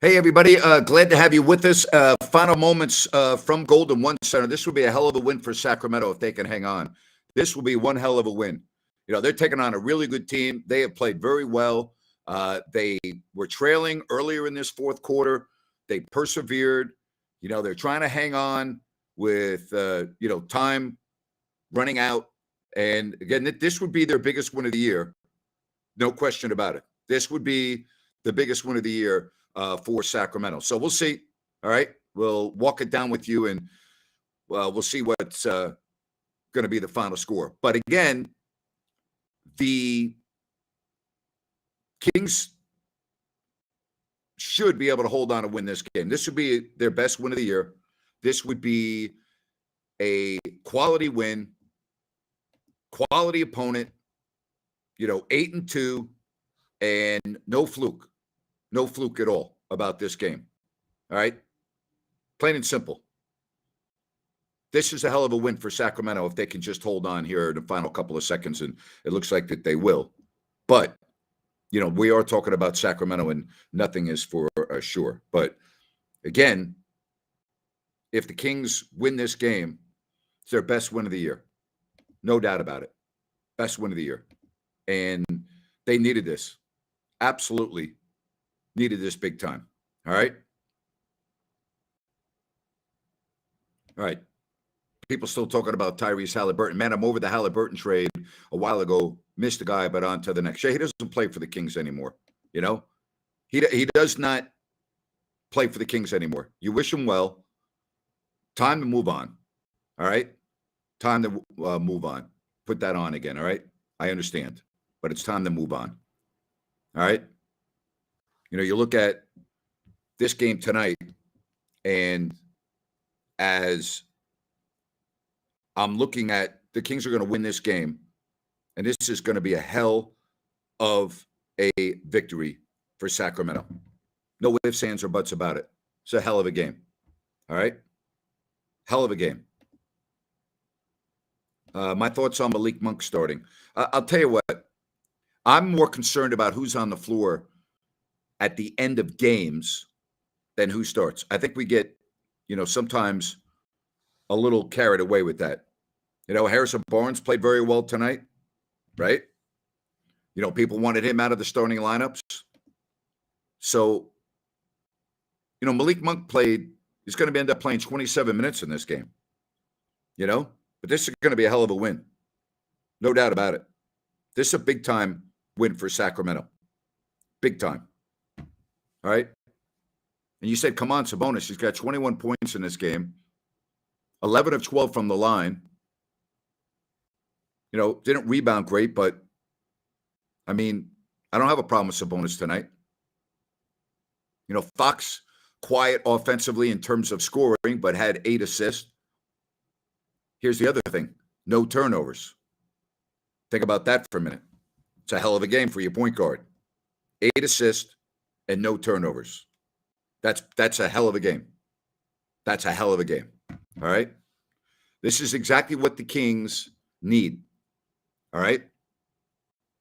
Hey, everybody. Glad to have you with us. Final moments from Golden One Center. This would be a hell of a win for Sacramento if they can hang on. This will be one hell of a win. You know, they're taking on a really good team. They have played very well. They were trailing earlier in this fourth quarter. They persevered. You know, they're trying to hang on with, time running out. And again, this would be their biggest win of the year. No question about it. This would be the biggest win of the year for Sacramento. So we'll see. All right. We'll walk it down with you, and we'll see what's going to be the final score. But again, the Kings should be able to hold on and win this game. This would be their best win of the year. This would be a quality win, quality opponent, 8-2, and no fluke at all about this game. All right. Plain and simple. This is a hell of a win for Sacramento if they can just hold on here in the final couple of seconds, and it looks like that they will. But, we are talking about Sacramento, and nothing is for sure. But again, if the Kings win this game, it's their best win of the year. No doubt about it. Best win of the year. And they needed this. Absolutely needed this big time. All right. All right. People still talking about Tyrese Halliburton. Man, I'm over the Halliburton trade a while ago. Missed the guy, but on to the next. He doesn't play for the Kings anymore. He does not play for the Kings anymore. You wish him well. Time to move on. All right. Time to move on. Put that on again. All right. I understand, but it's time to move on. All right. You look at this game tonight, and as I'm looking at, the Kings are going to win this game, and this is going to be a hell of a victory for Sacramento. No ifs, ands, or buts about it. It's a hell of a game. All right? Hell of a game. My thoughts on Malik Monk starting. I'll tell you what. I'm more concerned about who's on the floor at the end of games than who starts. I think we get, sometimes a little carried away with that. Harrison Barnes played very well tonight, right? People wanted him out of the starting lineups. So, Malik Monk he's going to end up playing 27 minutes in this game, but this is going to be a hell of a win. No doubt about it. This is a big-time win for Sacramento. Big time. All right? And you said, come on, Sabonis. He's got 21 points in this game. 11 of 12 from the line. Didn't rebound great, but, I don't have a problem with Sabonis tonight. Fox, quiet offensively in terms of scoring, but had 8 assists. Here's the other thing. No turnovers. Think about that for a minute. It's a hell of a game for your point guard. 8 assists and no turnovers. That's a hell of a game. That's a hell of a game. All right? This is exactly what the Kings need. All right?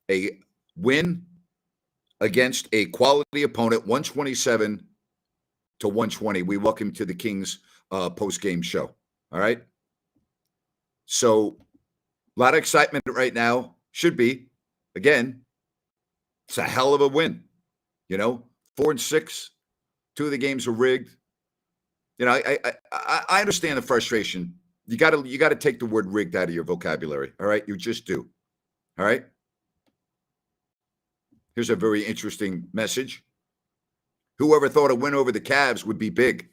A win against a quality opponent, 127 to 120. We welcome to the Kings post-game show. All right? So, a lot of excitement right now. Should be. Again, it's a hell of a win. 4-6. 2 of the games are rigged. I understand the frustration. You got to take the word rigged out of your vocabulary. All right? You just do. All right? Here's a very interesting message. Whoever thought a win over the Cavs would be big?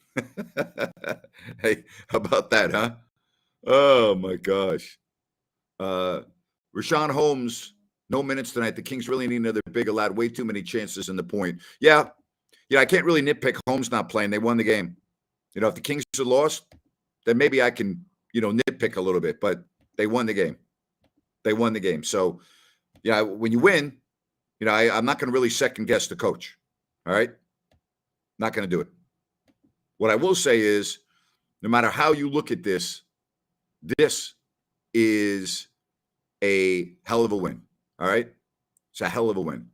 Hey, how about that, huh? Oh, my gosh. Rashawn Holmes, no minutes tonight. The Kings really need another big, allowed way too many chances in the point. Yeah, I can't really nitpick Holmes not playing. They won the game. If the Kings had lost, then maybe I can, nitpick a little bit, but they won the game. They won the game. So, when you win, I'm not going to really second guess the coach. All right? Not going to do it. What I will say is, no matter how you look at this, this is a hell of a win. All right? It's a hell of a win.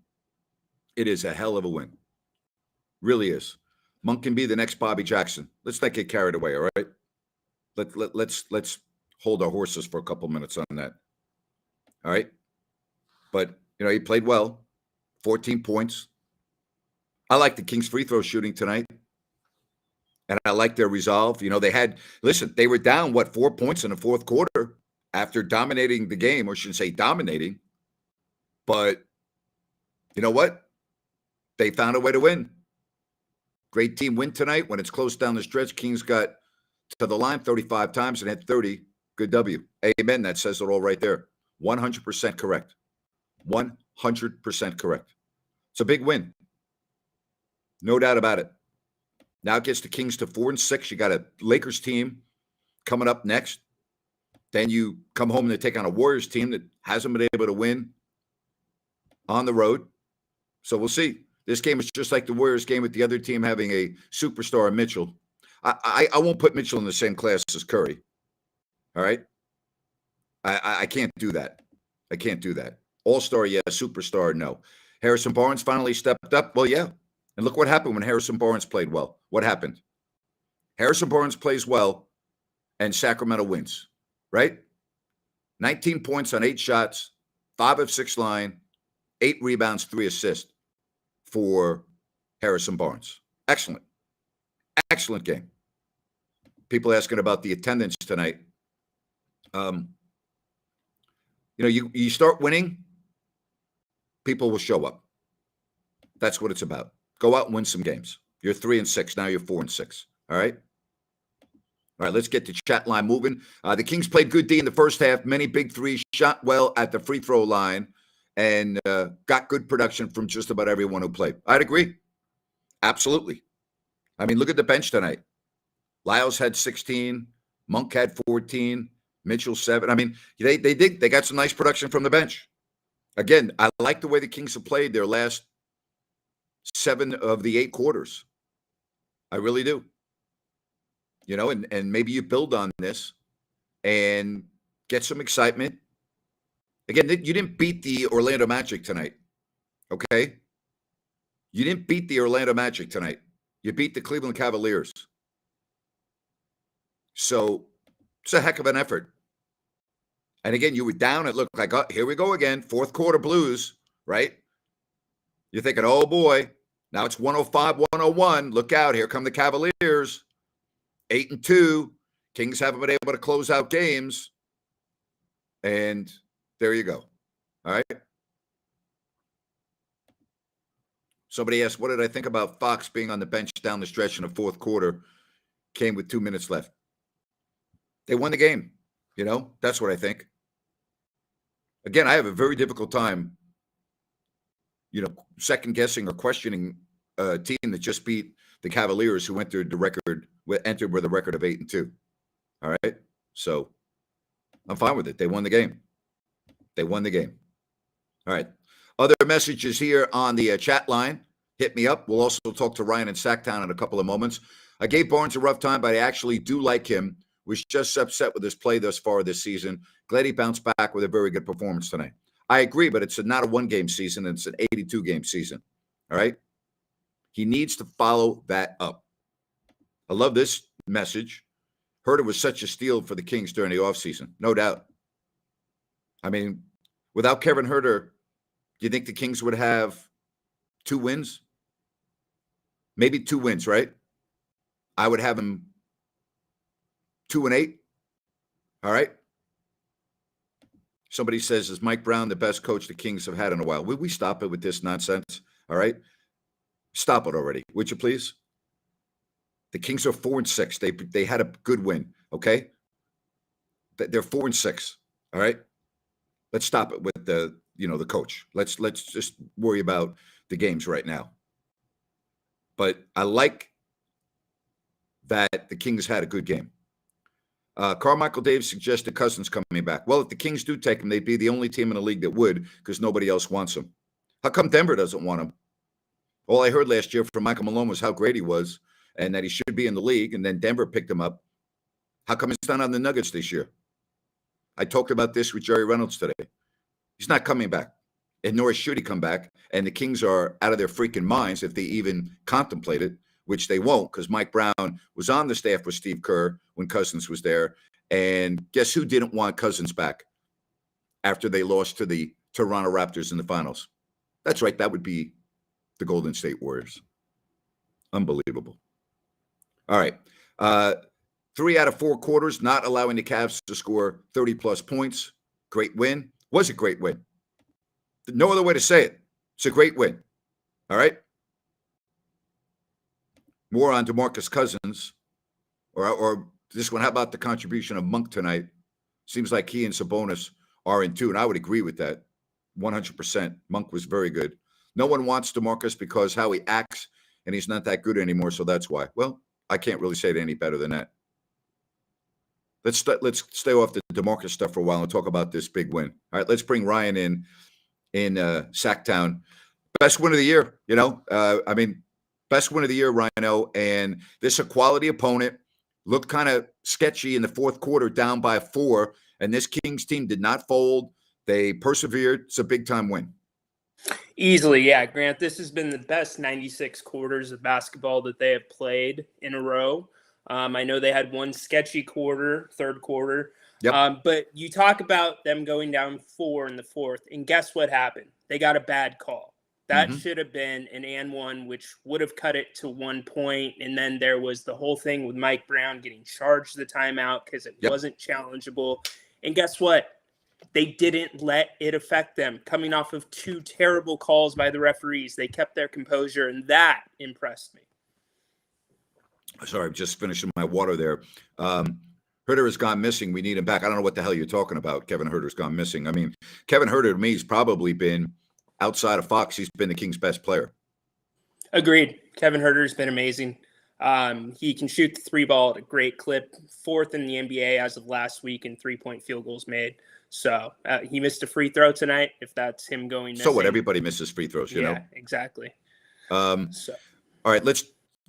It is a hell of a win. Really is. Monk can be the next Bobby Jackson. Let's not get carried away, all right? Let's hold our horses for a couple minutes on that. All right? But, he played well. 14 points. I like the Kings free throw shooting tonight. And I like their resolve. They were down, 4 points in the fourth quarter after dominating the game, or I shouldn't say dominating. But you know what? They found a way to win. Great team win tonight. When it's close down the stretch, Kings got to the line 35 times and had 30. Good W. Amen. That says it all right there. 100% correct. 100% correct. It's a big win. No doubt about it. Now it gets the Kings to 4-6. You got a Lakers team coming up next. Then you come home and they take on a Warriors team that hasn't been able to win on the road. So we'll see. This game is just like the Warriors game with the other team having a superstar, Mitchell. I won't put Mitchell in the same class as Curry. All right? I can't do that. I can't do that. All-star, yeah. Superstar, no. Harrison Barnes finally stepped up. Well, yeah. And look what happened when Harrison Barnes played well. What happened? Harrison Barnes plays well, and Sacramento wins, right? 19 points on 8 shots, 5 of 6 line, 8 rebounds, 3 assists for Harrison Barnes. Excellent. Excellent game. People asking about the attendance tonight. You start winning, people will show up. That's what it's about. Go out and win some games. You're 3-6. Now you're 4-6. All right? All right, let's get the chat line moving. The Kings played good D in the first half. Many big threes, shot well at the free throw line, and got good production from just about everyone who played. I'd agree. Absolutely. I mean, look at the bench tonight. Lyles had 16. Monk had 14. Mitchell 7. I mean, they got some nice production from the bench. Again, I like the way the Kings have played their last 7 of the 8 quarters. I really do. And maybe you build on this and get some excitement. Again, you didn't beat the Orlando Magic tonight, okay? You didn't beat the Orlando Magic tonight. You beat the Cleveland Cavaliers. So it's a heck of an effort. And again, you were down. It looked like, oh, here we go again. Fourth quarter blues, right? You're thinking, oh, boy. Now it's 105-101. Look out. Here come the Cavaliers. 8-2. Kings haven't been able to close out games. And there you go. All right. Somebody asked, what did I think about Fox being on the bench down the stretch in the fourth quarter? Came with 2 minutes left. They won the game. That's what I think. Again, I have a very difficult time, second guessing or questioning a team that just beat the Cavaliers, who entered with a record of 8-2. All right. So I'm fine with it. They won the game. All right. Other messages here on the chat line. Hit me up. We'll also talk to Ryan in Sacktown in a couple of moments. I gave Barnes a rough time, but I actually do like him. Was just upset with his play thus far this season. Glad he bounced back with a very good performance tonight. I agree, but it's not a 1-game season. It's an 82-game season. All right? He needs to follow that up. I love this message. Herter was such a steal for the Kings during the offseason. No doubt. I mean, without Kevin Herter, do you think the Kings would have 2 wins? Maybe 2 wins, right? I would have him 2-8. All right. Somebody says, is Mike Brown the best coach the Kings have had in a while? Will we stop it with this nonsense? All right. Stop it already. Would you please? The Kings are 4-6. They had a good win. Okay. They're 4-6. All right. Let's stop it with the coach. Let's just worry about the games right now. But I like that the Kings had a good game. Carmichael Davis suggested Cousins coming back. Well, if the Kings do take him, they'd be the only team in the league that would, because nobody else wants him. How come Denver doesn't want him? All I heard last year from Michael Malone was how great he was and that he should be in the league, and then Denver picked him up. How come he's not on the Nuggets this year? I talked about this with Jerry Reynolds today. He's not coming back, and nor should he come back, and the Kings are out of their freaking minds if they even contemplate it which they won't because Mike Brown was on the staff with Steve Kerr when Cousins was there. And guess who didn't want Cousins back after they lost to the Toronto Raptors in the finals? That's right. That would be the Golden State Warriors. Unbelievable. All right. 3 out of 4 quarters, not allowing the Cavs to score 30-plus points. Great win. Was a great win. No other way to say it. It's a great win. All right? More on Demarcus Cousins. Or this one, how about the contribution of Monk tonight? Seems like he and Sabonis are in tune. I would agree with that 100%. Monk was very good. No one wants DeMarcus because how he acts, and he's not that good anymore, so that's why. Well, I can't really say it any better than that. Let's stay off the DeMarcus stuff for a while and talk about this big win. All right, let's bring Ryan in Sacktown. Best win of the year, best win of the year, Rhino. And this a quality opponent. Looked kind of sketchy in the fourth quarter, down by 4. And this Kings team did not fold. They persevered. It's a big-time win. Easily, yeah, Grant. This has been the best 96 quarters of basketball that they have played in a row. I know they had one sketchy quarter, third quarter. Yep. But you talk about them going down 4 in the fourth, and guess what happened? They got a bad call. That should have been an and one, which would have cut it to 1 point. And then there was the whole thing with Mike Brown getting charged the timeout because it wasn't challengeable. And guess what? They didn't let it affect them. Coming off of 2 terrible calls by the referees, they kept their composure, and that impressed me. Sorry, I'm just finishing my water there. Huerter has gone missing. We need him back. I don't know what the hell you're talking about. Kevin Huerter's gone missing. I mean, Kevin Huerter to me has probably been, outside of Fox, he's been the Kings' best player. Agreed. Kevin Huerter's been amazing. He can shoot the 3 ball at a great clip. 4th in the NBA as of last week in 3-point field goals made. So he missed a free throw tonight. If that's him going missing. So what? Everybody misses free throws, you know? Yeah, exactly. All right, let's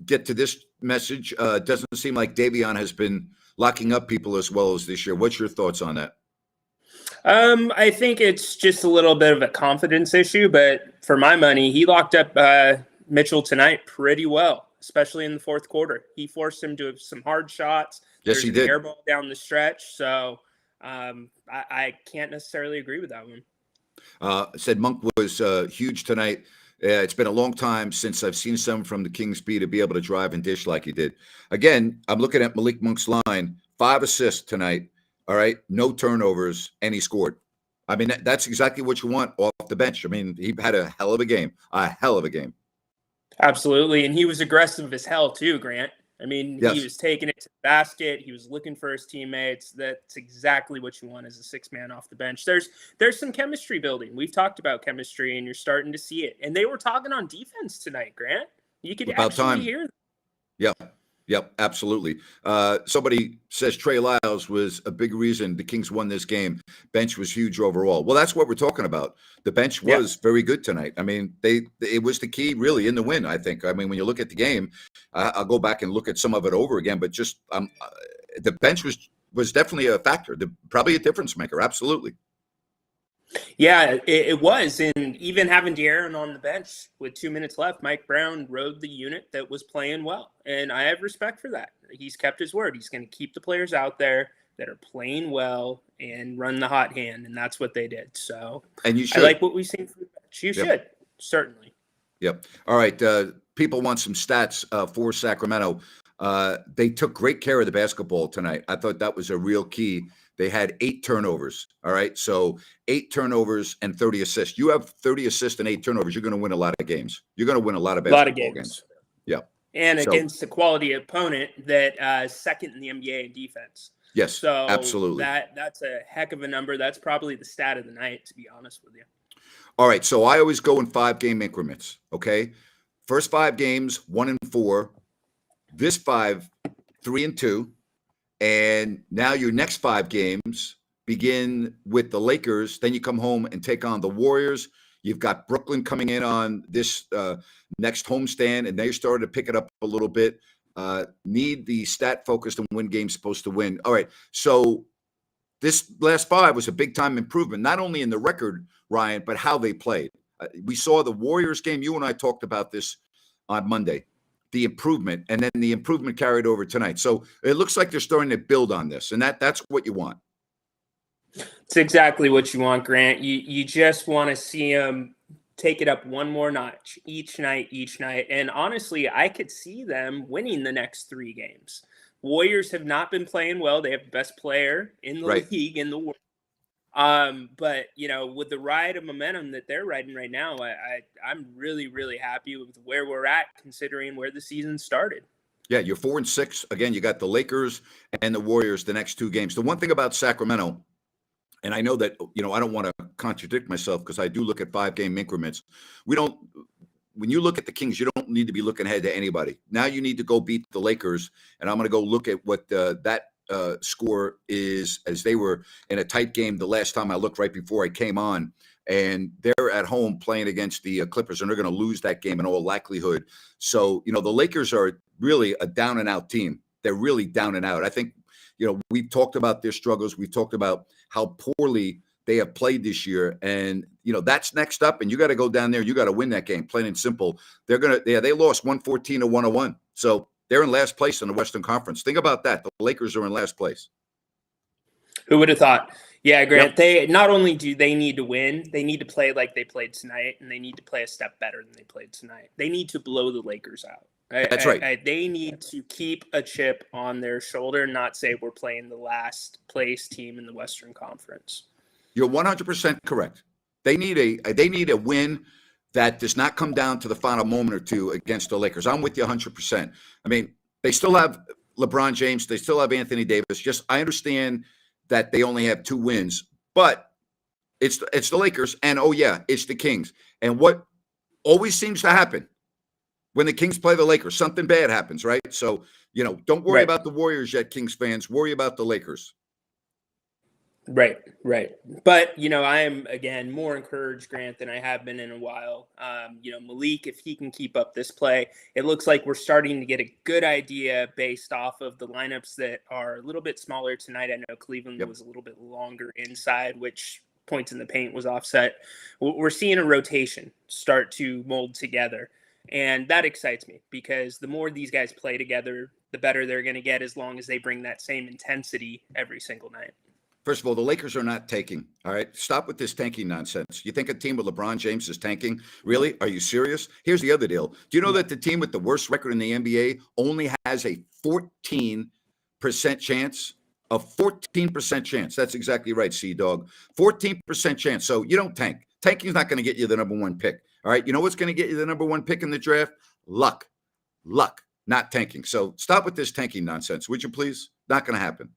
get to this message. Doesn't seem like Davion has been locking up people as well as this year. What's your thoughts on that? I think it's just a little bit of a confidence issue, but for my money, he locked up Mitchell tonight pretty well, especially in the fourth quarter. He forced him to have some hard shots. Yes, he did. An air ball down the stretch. So I can't necessarily agree with that one. Said Monk was huge tonight. It's been a long time since I've seen someone from the Kings be to be able to drive and dish like he did. Again, I'm looking at Malik Monk's line, 5 assists tonight. All right, no turnovers, and he scored. I mean, that's exactly what you want off the bench. I mean, he had a hell of a game, Absolutely, and he was aggressive as hell too, Grant. I mean, He was taking it to the basket. He was looking for his teammates. That's exactly what you want as a 6-man off the bench. There's some chemistry building. We've talked about chemistry, and you're starting to see it. And they were talking on defense tonight, Grant. You could actually hear them. Yep, absolutely. Somebody says Trey Lyles was a big reason the Kings won this game. Bench was huge overall. Well, that's what we're talking about. The bench was very good tonight. I mean, it was the key really in the win, I think. I mean, when you look at the game, I'll go back and look at some of it over again, but just the bench was definitely a factor, probably a difference maker. Absolutely. Yeah, it was. And even having De'Aaron on the bench with 2 minutes left, Mike Brown rode the unit that was playing well. And I have respect for that. He's kept his word. He's going to keep the players out there that are playing well and run the hot hand. And that's what they did. So and you should. I like what we've seen from the bench. You should, certainly. Yep. All right. People want some stats for Sacramento. They took great care of the basketball tonight. I thought that was a real key. They had 8 turnovers. All right. So 8 turnovers and 30 assists. You have 30 assists and 8 turnovers. You're going to win a lot of games. You're going to win a lot of basketball games. Yeah. And against a quality opponent that second in the NBA in defense. Yes. So absolutely. That's a heck of a number. That's probably the stat of the night, to be honest with you. All right. So I always go in 5-game increments. Okay. First 5 games, 1-4. This 5, 3-2. And now your next 5 games begin with the Lakers. Then you come home and take on the Warriors. You've got Brooklyn coming in on this next homestand, and they started to pick it up a little bit. Need the stat-focused and win games supposed to win. All right, so this last 5 was a big-time improvement, not only in the record, Ryan, but how they played. We saw the Warriors game. You and I talked about this on Monday. the improvement, and then the improvement carried over tonight. So it looks like they're starting to build on this, and that's what you want. It's exactly what you want, Grant. You just want to see them take it up one more notch each night. And honestly, I could see them winning the next 3 games. Warriors have not been playing well. They have the best player in the league in the world. But with the ride of momentum that they're riding right now, I'm really, really happy with where we're at, considering where the season started. Yeah, you're 4-6. Again, you got the Lakers and the Warriors the next 2 games. The one thing about Sacramento, and I know that, I don't want to contradict myself because I do look at 5-game increments. When you look at the Kings, you don't need to be looking ahead to anybody. Now you need to go beat the Lakers, and I'm going to go look at what that score is, as they were in a tight game the last time I looked right before I came on, and they're at home playing against the Clippers, and they're going to lose that game in all likelihood. So, the Lakers are really a down and out team. They're really down and out. I think, we've talked about their struggles. We've talked about how poorly they have played this year. And, that's next up. And you got to go down there. You got to win that game, plain and simple. They lost 114 to 101. So they're in last place in the Western Conference. Think about that. The Lakers are in last place. Who would have thought? Yeah, Grant, They not only do they need to win, they need to play like they played tonight, and they need to play a step better than they played tonight. They need to blow the Lakers out. That's right. They need to keep a chip on their shoulder and not say we're playing the last place team in the Western Conference. You're 100% correct. They need a win that does not come down to the final moment or two against the Lakers. I'm with you 100%. I mean, they still have LeBron James. They still have Anthony Davis. I understand that they only have 2 wins, but it's the Lakers, and it's the Kings. And what always seems to happen when the Kings play the Lakers, something bad happens, right? So, don't worry about the Warriors yet, Kings fans. Worry about the Lakers. Right. But, I am, again, more encouraged, Grant, than I have been in a while. Malik, if he can keep up this play, it looks like we're starting to get a good idea based off of the lineups that are a little bit smaller tonight. I know Cleveland was a little bit longer inside, which points in the paint was offset. We're seeing a rotation start to mold together. And that excites me because the more these guys play together, the better they're going to get, as long as they bring that same intensity every single night. First of all, the Lakers are not tanking. All right. Stop with this tanking nonsense. You think a team with LeBron James is tanking? Really? Are you serious? Here's the other deal. Do you know that the team with the worst record in the NBA only has a 14% chance? A 14% chance. That's exactly right, C-Dog. 14% chance. So you don't tank. Tanking is not going to get you the number 1 pick. All right. You know what's going to get you the number 1 pick in the draft? Luck, not tanking. So stop with this tanking nonsense. Would you please? Not going to happen.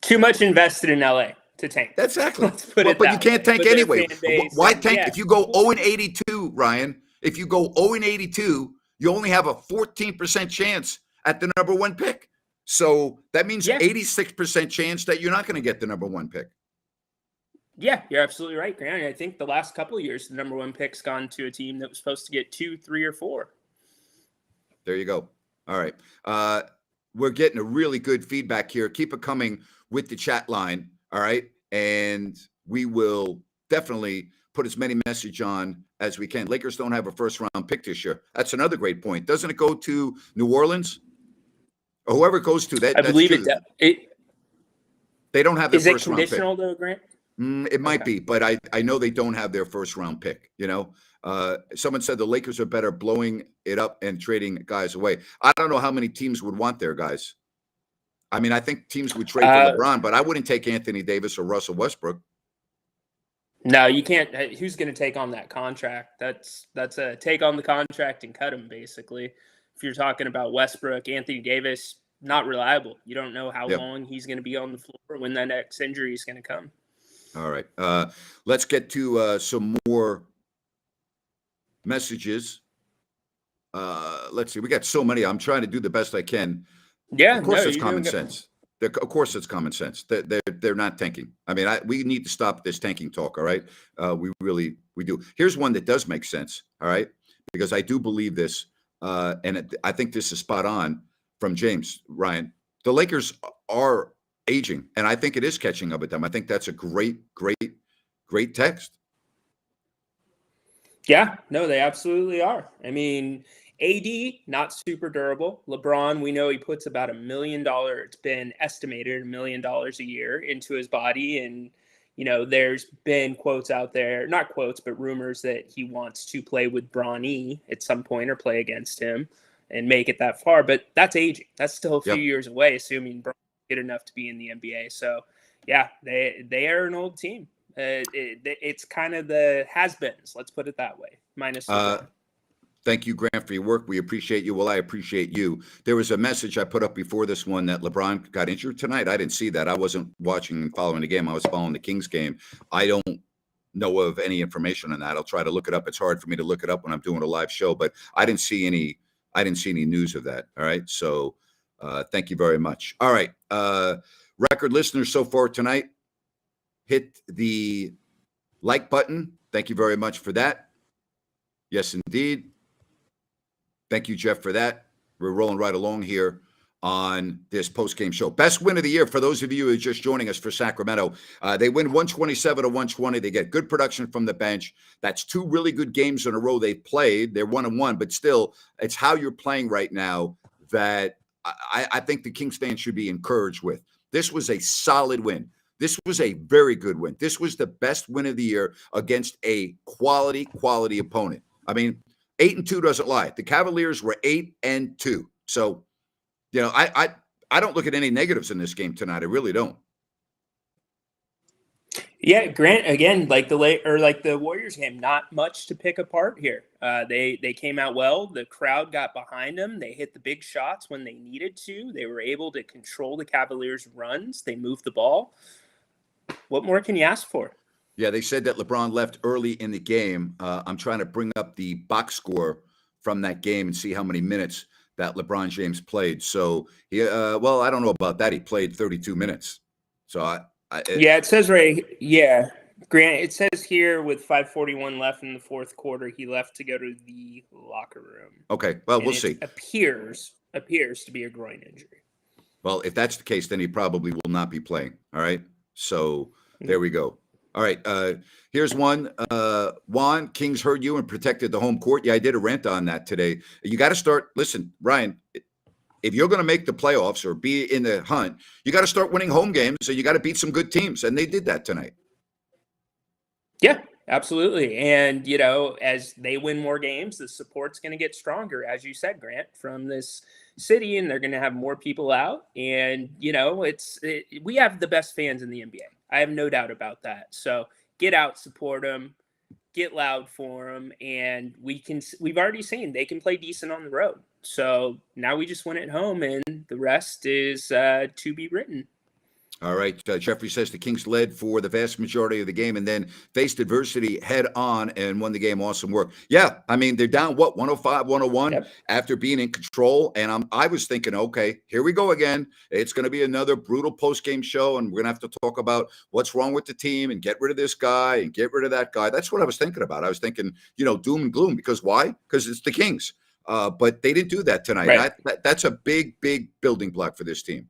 Too much invested in LA to tank. Exactly. But you can't tank anyway. Why tank? If you go 0-82, Ryan, if you go 0-82, you only have a 14% chance at the number 1 pick. So that means 86% chance that you're not going to get the number 1 pick. Yeah, you're absolutely right, Grant. I think the last couple of years, the number 1 pick's gone to a team that was supposed to get 2, 3, or 4. There you go. All right. We're getting a really good feedback here. Keep it coming with the chat line. All right. And we will definitely put as many message on as we can. Lakers don't have a first-round pick this year. That's another great point. Doesn't it go to New Orleans? Or whoever it goes to. I believe they don't have their first round pick. Is it conditional though, Grant? It might be, but I know they don't have their first-round pick. Someone said the Lakers are better blowing it up and trading guys away. I don't know how many teams would want their guys. I mean, I think teams would trade for LeBron, but I wouldn't take Anthony Davis or Russell Westbrook. No, you can't. Who's going to take on that contract? That's a take on the contract and cut him, basically. If you're talking about Westbrook, Anthony Davis, not reliable. You don't know how long he's going to be on the floor when that next injury is going to come. All right. Let's get to some more messages. Let's see. We got so many. I'm trying to do the best I can. Yeah, of course, it's common sense. Of course, it's common sense. They're not tanking. I mean, we need to stop this tanking talk. All right, we do. Here's one that does make sense. All right, because I do believe this, and I think this is spot on from James Ryan. The Lakers are aging, and I think it is catching up with them. I think that's a great text. Yeah, no, they absolutely are. I mean, AD, not super durable. LeBron, we know he puts about $1 million, it's been estimated $1 million a year into his body. And, there's been quotes out there, not quotes, but rumors that he wants to play with Bronny at some point or play against him and make it that far. But that's aging. That's still a few Yep. years away, assuming Bronny good enough to be in the NBA. So, yeah, they are an old team. It's kind of the has-beens, let's put it that way, minus LeBron. Thank you, Grant, for your work. We appreciate you. Well, I appreciate you. There was a message I put up before this one that LeBron got injured tonight. I didn't see that. I wasn't watching and following the game. I was following the Kings game. I don't know of any information on that. I'll try to look it up. It's hard for me to look it up when I'm doing a live show, but I didn't see any news of that. All right. So thank you very much. All right. Record listeners so far tonight, hit the like button. Thank you very much for that. Yes, indeed. Thank you, Jeff, for that. We're rolling right along here on this post-game show. Best win of the year for those of you who are just joining us for Sacramento. They win 127-120. They get good production from the bench. That's 2 really good games in a row they've played. They're 1-1, but still, it's how you're playing right now that I think the Kings fans should be encouraged with. This was a solid win. This was a very good win. This was the best win of the year against a quality opponent. I mean, 8-2 doesn't lie. The Cavaliers were 8-2. So, I don't look at any negatives in this game tonight. I really don't. Yeah, Grant, again, like the Warriors game, not much to pick apart here. They came out well. The crowd got behind them. They hit the big shots when they needed to. They were able to control the Cavaliers' runs. They moved the ball. What more can you ask for? Yeah, they said that LeBron left early in the game. I'm trying to bring up the box score from that game and see how many minutes that LeBron James played. So, I don't know about that. He played 32 minutes. So, it says right. Yeah, Grant, it says here with 5:41 left in the fourth quarter, he left to go to the locker room. Okay, well, we'll see. Appears to be a groin injury. Well, if that's the case, then he probably will not be playing. All right. So there we go. All right. Here's one. Juan, Kings heard you and protected the home court. Yeah, I did a rant on that today. You got to start. Listen, Ryan, if you're going to make the playoffs or be in the hunt, you got to start winning home games. So you got to beat some good teams. And they did that tonight. Yeah, absolutely. And, as they win more games, the support's going to get stronger, as you said, Grant, from this city, and they're going to have more people out. And, we have the best fans in the NBA. I have no doubt about that. So get out, support them, get loud for them. And we've already seen they can play decent on the road. So now we just win at home, and the rest is to be written. All right. Jeffrey says the Kings led for the vast majority of the game and then faced adversity head on and won the game. Awesome work. Yeah. I mean, they're down, 105, 101 after being in control. And I was thinking, okay, here we go again. It's going to be another brutal post-game show. And we're going to have to talk about what's wrong with the team and get rid of this guy and get rid of that guy. That's what I was thinking about. I was thinking, doom and gloom. Because why? Because it's the Kings. But they didn't do that tonight. Right. That's a big building block for this team.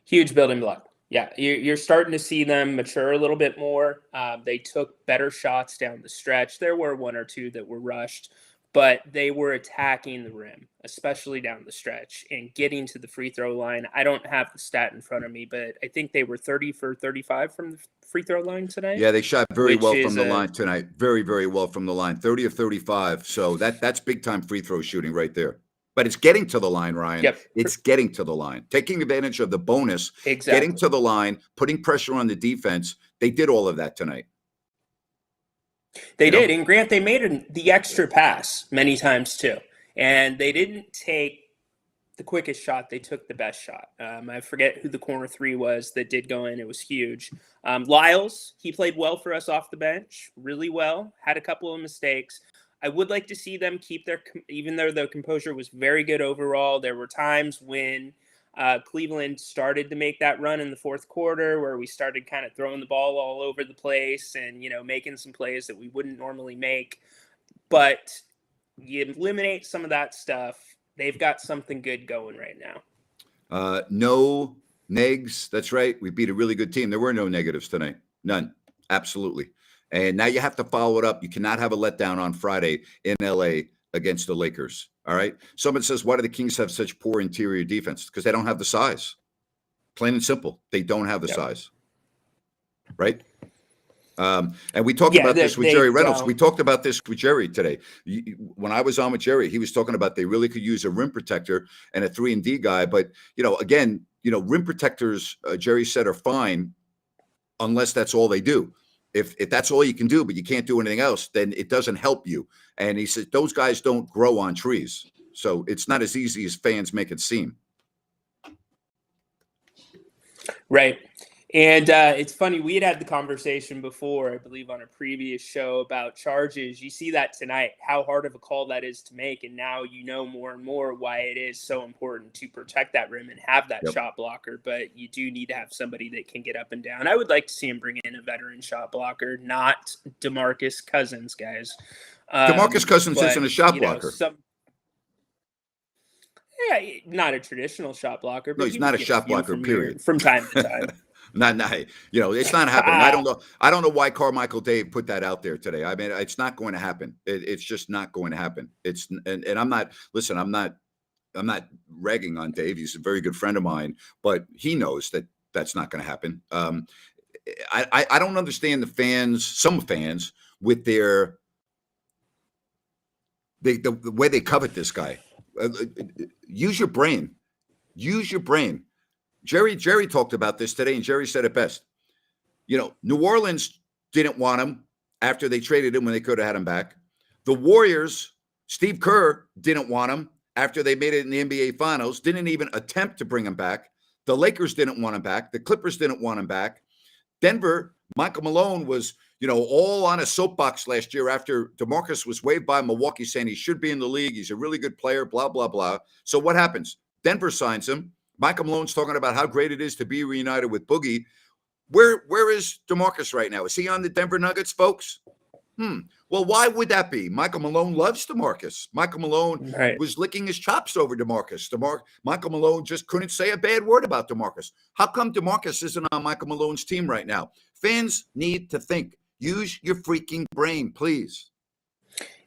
Huge building block. Yeah, you're starting to see them mature a little bit more. They took better shots down the stretch. There were 1 or 2 that were rushed, but they were attacking the rim, especially down the stretch and getting to the free throw line. I don't have the stat in front of me, but I think they were 30 for 35 from the free throw line tonight. Yeah, they shot very well from the line tonight. Very, very well from the line. 30 of 35. So that's big time free throw shooting right there. But it's getting to the line, Ryan. Yep. It's getting to the line. Taking advantage of the bonus, getting to the line, putting pressure on the defense. They did all of that tonight. They did. And Grant, they made the extra pass many times too. And they didn't take the quickest shot. They took the best shot. I forget who the corner 3 was that did go in. It was huge. Lyles, he played well for us off the bench, really well. Had a couple of mistakes. I would like to see them keep even though the composure was very good overall, there were times when Cleveland started to make that run in the fourth quarter where we started kind of throwing the ball all over the place and, making some plays that we wouldn't normally make. But you eliminate some of that stuff, they've got something good going right now. No negs. That's right. We beat a really good team. There were no negatives tonight. None. Absolutely. And now you have to follow it up. You cannot have a letdown on Friday in LA against the Lakers. All right. Someone says, why do the Kings have such poor interior defense? Because they don't have the size. Plain and simple. They don't have the size. Right. And we talked about this with Jerry Reynolds. We talked about this with Jerry today. When I was on with Jerry, he was talking about they really could use a rim protector and a 3-and-D guy. But, again, rim protectors, Jerry said, are fine unless that's all they do. If that's all you can do, but you can't do anything else, then it doesn't help you. And he said those guys don't grow on trees. So it's not as easy as fans make it seem. Right. And it's funny, we had the conversation before, I believe, on a previous show about charges. You see that tonight, how hard of a call that is to make. And now you know more and more why it is so important to protect that rim and have that shot blocker. But you do need to have somebody that can get up and down. I would like to see him bring in a veteran shot blocker, not Demarcus Cousins, guys. Demarcus Cousins isn't a shot blocker. Not a traditional shot blocker. But no, he's not a shot blocker, period. From time to time. Not, it's not happening. I don't know why Carmichael Dave put that out there today. I mean, it's not going to happen. It's just not going to happen. And I'm not ragging on Dave. He's a very good friend of mine, but he knows that that's not going to happen. I don't understand some fans with the way they covet this guy. Use your brain. Use your brain. Jerry talked about this today, and Jerry said it best. New Orleans didn't want him after they traded him when they could have had him back. The Warriors, Steve Kerr, didn't want him after they made it in the NBA Finals, didn't even attempt to bring him back. The Lakers didn't want him back. The Clippers didn't want him back. Denver, Michael Malone was, all on a soapbox last year after DeMarcus was waived by Milwaukee saying he should be in the league. He's a really good player, blah, blah, blah. So what happens? Denver signs him. Michael Malone's talking about how great it is to be reunited with Boogie. Where is DeMarcus right now? Is he on the Denver Nuggets, folks? Well, why would that be? Michael Malone loves DeMarcus. Michael Malone was licking his chops over DeMarcus. Michael Malone just couldn't say a bad word about DeMarcus. How come DeMarcus isn't on Michael Malone's team right now? Fans need to think. Use your freaking brain, please.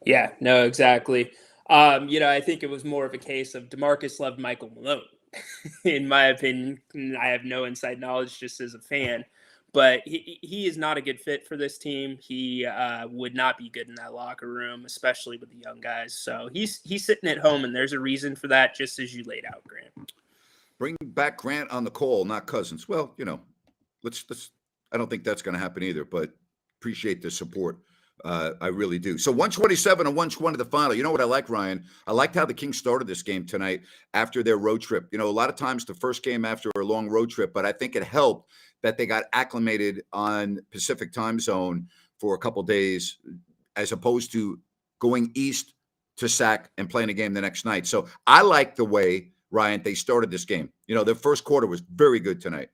Yeah, no, exactly. I think it was more of a case of DeMarcus loved Michael Malone. In my opinion, I have no inside knowledge just as a fan, but he is not a good fit for this team. He would not be good in that locker room, especially with the young guys. So he's sitting at home, and there's a reason for that, just as you laid out, Grant. Bring back Grant on the call, not Cousins. Well, let's. I don't think that's going to happen either, but appreciate the support. I really do. So 127 and 120 the final. You know what I like, Ryan? I liked how the Kings started this game tonight after their road trip. A lot of times the first game after a long road trip, but I think it helped that they got acclimated on Pacific time zone for a couple days as opposed to going east to Sac and playing a game the next night. So I like the way, Ryan, they started this game. Their first quarter was very good tonight.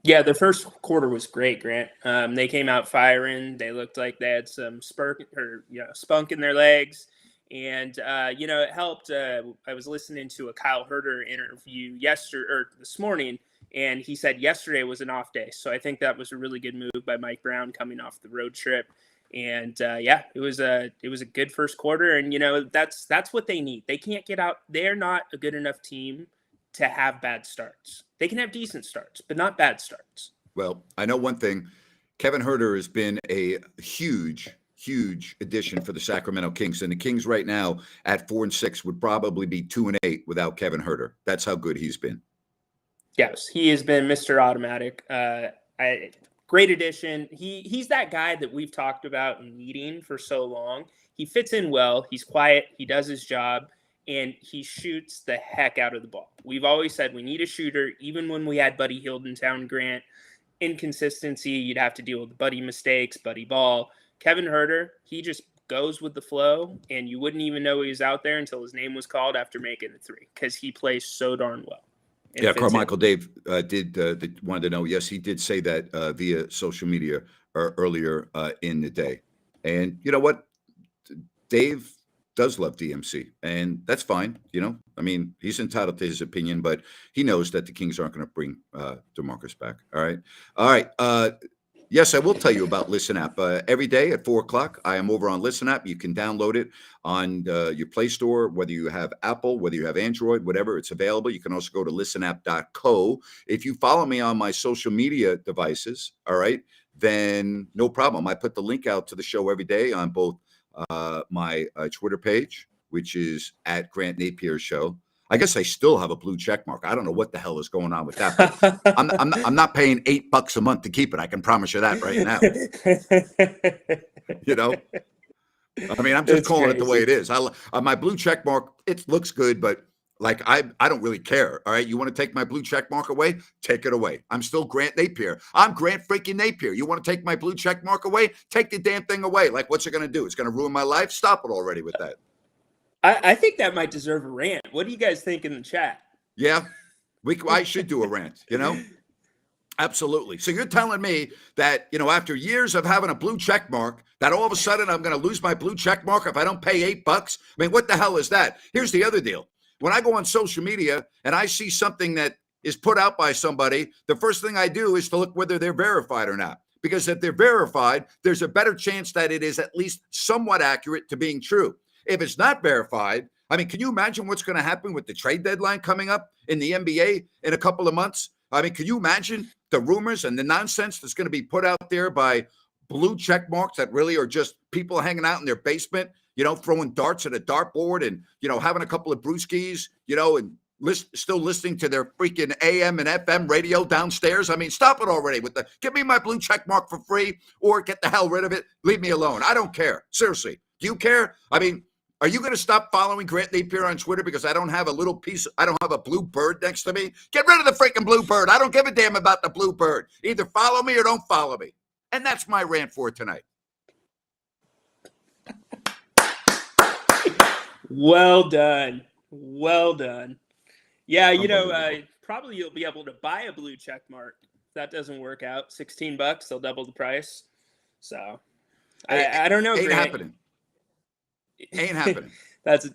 Yeah, the first quarter was great, Grant. They came out firing. They looked like they had some spunk in their legs. And, it helped. I was listening to a Kyle Herter interview this morning, and he said yesterday was an off day. So I think that was a really good move by Mike Brown coming off the road trip. And, it was a good first quarter. And, that's what they need. They can't get out. They're not a good enough team to have bad starts. They can have decent starts, but not bad starts. Well, I know one thing. Kevin Herter has been a huge addition for the Sacramento Kings. And the Kings right now at 4-6 would probably be 2-8 without Kevin Herter. That's how good he's been. Yes, he has been Mr. Automatic. Great addition. He's that guy that we've talked about and needing for so long. He fits in well. He's quiet. He does his job. And he shoots the heck out of the ball. We've always said we need a shooter. Even when we had Buddy Hield in town, Grant, inconsistency, you'd have to deal with Buddy mistakes, Buddy ball. Kevin Herter, he just goes with the flow, and you wouldn't even know he was out there until his name was called after making the three because he plays so darn well. Yeah, Carmichael Dave wanted to know. Yes, he did say that via social media earlier in the day. And you know what? Dave does love DMC, and that's fine. He's entitled to his opinion, but he knows that the Kings aren't going to bring DeMarcus back. All right. Yes, I will tell you about Listen App. Every day at 4 o'clock, I am over on Listen App. You can download it on your Play Store, whether you have Apple, whether you have Android, whatever, it's available. You can also go to listenapp.co. If you follow me on my social media devices, all right, then no problem. I put the link out to the show every day on both my Twitter page, which is at Grant Napier Show. I guess I still have a blue check mark. I don't know what the hell is going on with that, but I'm not paying $8 a month to keep it. I can promise you that right now. You know, I mean, I'm just It's calling it the way crazy. it is. My blue check mark, it looks good, but like I don't really care. All right, you want to take my blue check mark away? Take it away. I'm still Grant Napier. I'm Grant freaking Napier. You want to take my blue check mark away? Take the damn thing away. Like, what's it going to do? It's going to ruin my life. Stop it already with that. I think that might deserve a rant. What do you guys think in the chat? Yeah, I should do a rant, you know? Absolutely. So you're telling me that, you know, after years of having a blue check mark, that all of a sudden I'm going to lose my blue check mark if I don't pay $8? I mean, what the hell is that? Here's the other deal. When I go on social media and I see something that is put out by somebody, the first thing I do is to look whether they're verified or not. Because if they're verified, there's a better chance that it is at least somewhat accurate to being true. If it's not verified, I mean, can you imagine what's going to happen with the trade deadline coming up in the NBA in a couple of months? I mean, can you imagine the rumors and the nonsense that's going to be put out there by blue check marks that really are just people hanging out in their basement, you know, throwing darts at a dartboard and, you know, having a couple of brewskis, you know, and still listening to their freaking AM and FM radio downstairs? I mean, stop it already with give me my blue check mark for free or get the hell rid of it. Leave me alone. I don't care. Seriously. Do you care? I mean, are you going to stop following Grant Napier on Twitter because I don't have I don't have a blue bird next to me? Get rid of the freaking blue bird. I don't give a damn about the blue bird. Either follow me or don't follow me. And that's my rant for tonight. Well done. Well done. Yeah, you know, probably you'll be able to buy a blue check mark. If that doesn't work out, $16, they'll double the price. So I don't know. Ain't Grant. happening. Ain't happening. That's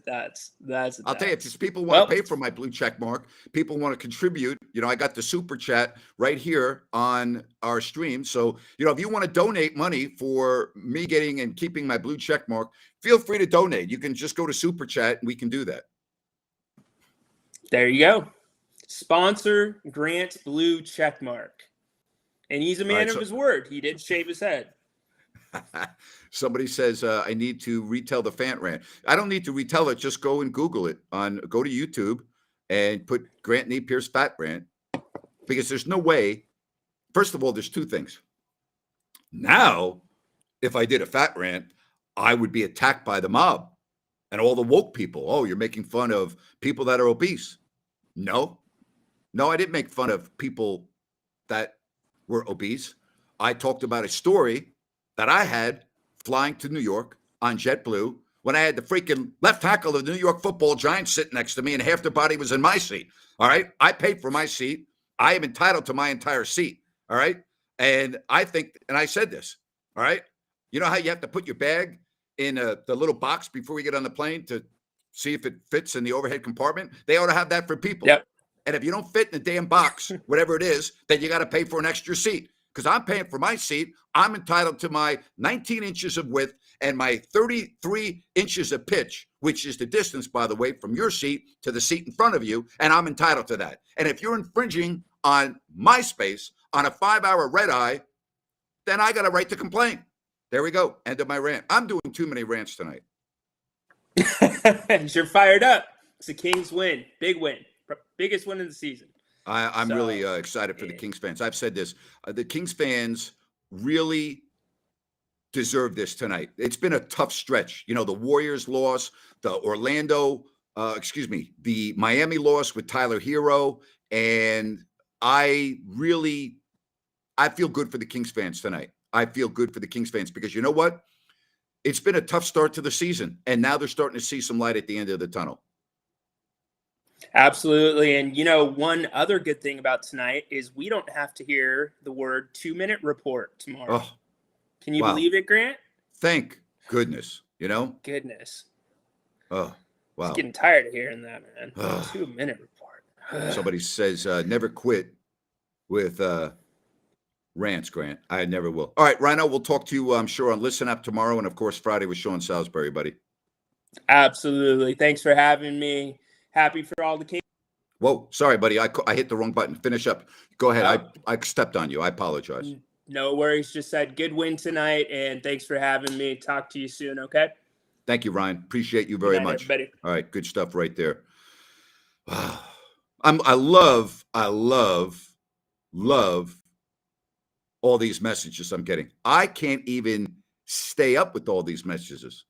I'll tell you, if people want to pay for my blue check mark, people want to contribute. You know, I got the super chat right here on our stream. So, you know, if you want to donate money for me getting and keeping my blue check mark, feel free to donate. You can just go to super chat and we can do that. There you go. Sponsor Grant blue check mark. And he's a man of his word. He did shave his head. Somebody says, I need to retell the Fant rant. I don't need to retell it. Just go and Google it. Go to YouTube and put Grant Napier's fat rant, because there's no way. First of all, there's two things. Now, if I did a fat rant, I would be attacked by the mob and all the woke people. Oh, you're making fun of people that are obese. No, I didn't make fun of people that were obese. I talked about a story that I had flying to New York on JetBlue when I had the freaking left tackle of the New York Football Giants sitting next to me and half their body was in my seat. All right. I paid for my seat. I am entitled to my entire seat. All right. And I think, and I said this, all right. You know how you have to put your bag in the little box before we get on the plane to see if it fits in the overhead compartment? They ought to have that for people. Yep. And if you don't fit in the damn box, whatever it is, then you got to pay for an extra seat. Because I'm paying for my seat. I'm entitled to my 19 inches of width and my 33 inches of pitch, which is the distance, by the way, from your seat to the seat in front of you. And I'm entitled to that. And if you're infringing on my space on a 5-hour red eye, then I got a right to complain. There we go. End of my rant. I'm doing too many rants tonight. You're fired up. It's a Kings win. Big win. Biggest win of the season. I'm really excited for the Kings fans. I've said this. The Kings fans really deserve this tonight. It's been a tough stretch. You know, the Warriors loss, the Miami loss with Tyler Hero. And I feel good for the Kings fans tonight. I feel good for the Kings fans because you know what? It's been a tough start to the season. And now they're starting to see some light at the end of the tunnel. Absolutely. And, you know, one other good thing about tonight is we don't have to hear the word 2-minute report tomorrow. Oh, can you believe it, Grant? Thank goodness, you know? Goodness. Oh, wow. I'm getting tired of hearing that, man. 2-minute report. Somebody says never quit with rants, Grant. I never will. All right, Rhino, we'll talk to you, I'm sure, on Listen Up tomorrow. And, of course, Friday with Sean Salisbury, buddy. Absolutely. Thanks for having me. Happy for all the Kings. Whoa, sorry, buddy. I hit the wrong button. Finish up. Go ahead. Oh. I stepped on you. I apologize. No worries. Just said good win tonight, and thanks for having me. Talk to you soon, okay? Thank you, Ryan. Appreciate you very much. Everybody. All right, good stuff right there. I love all these messages I'm getting. I can't even stay up with all these messages.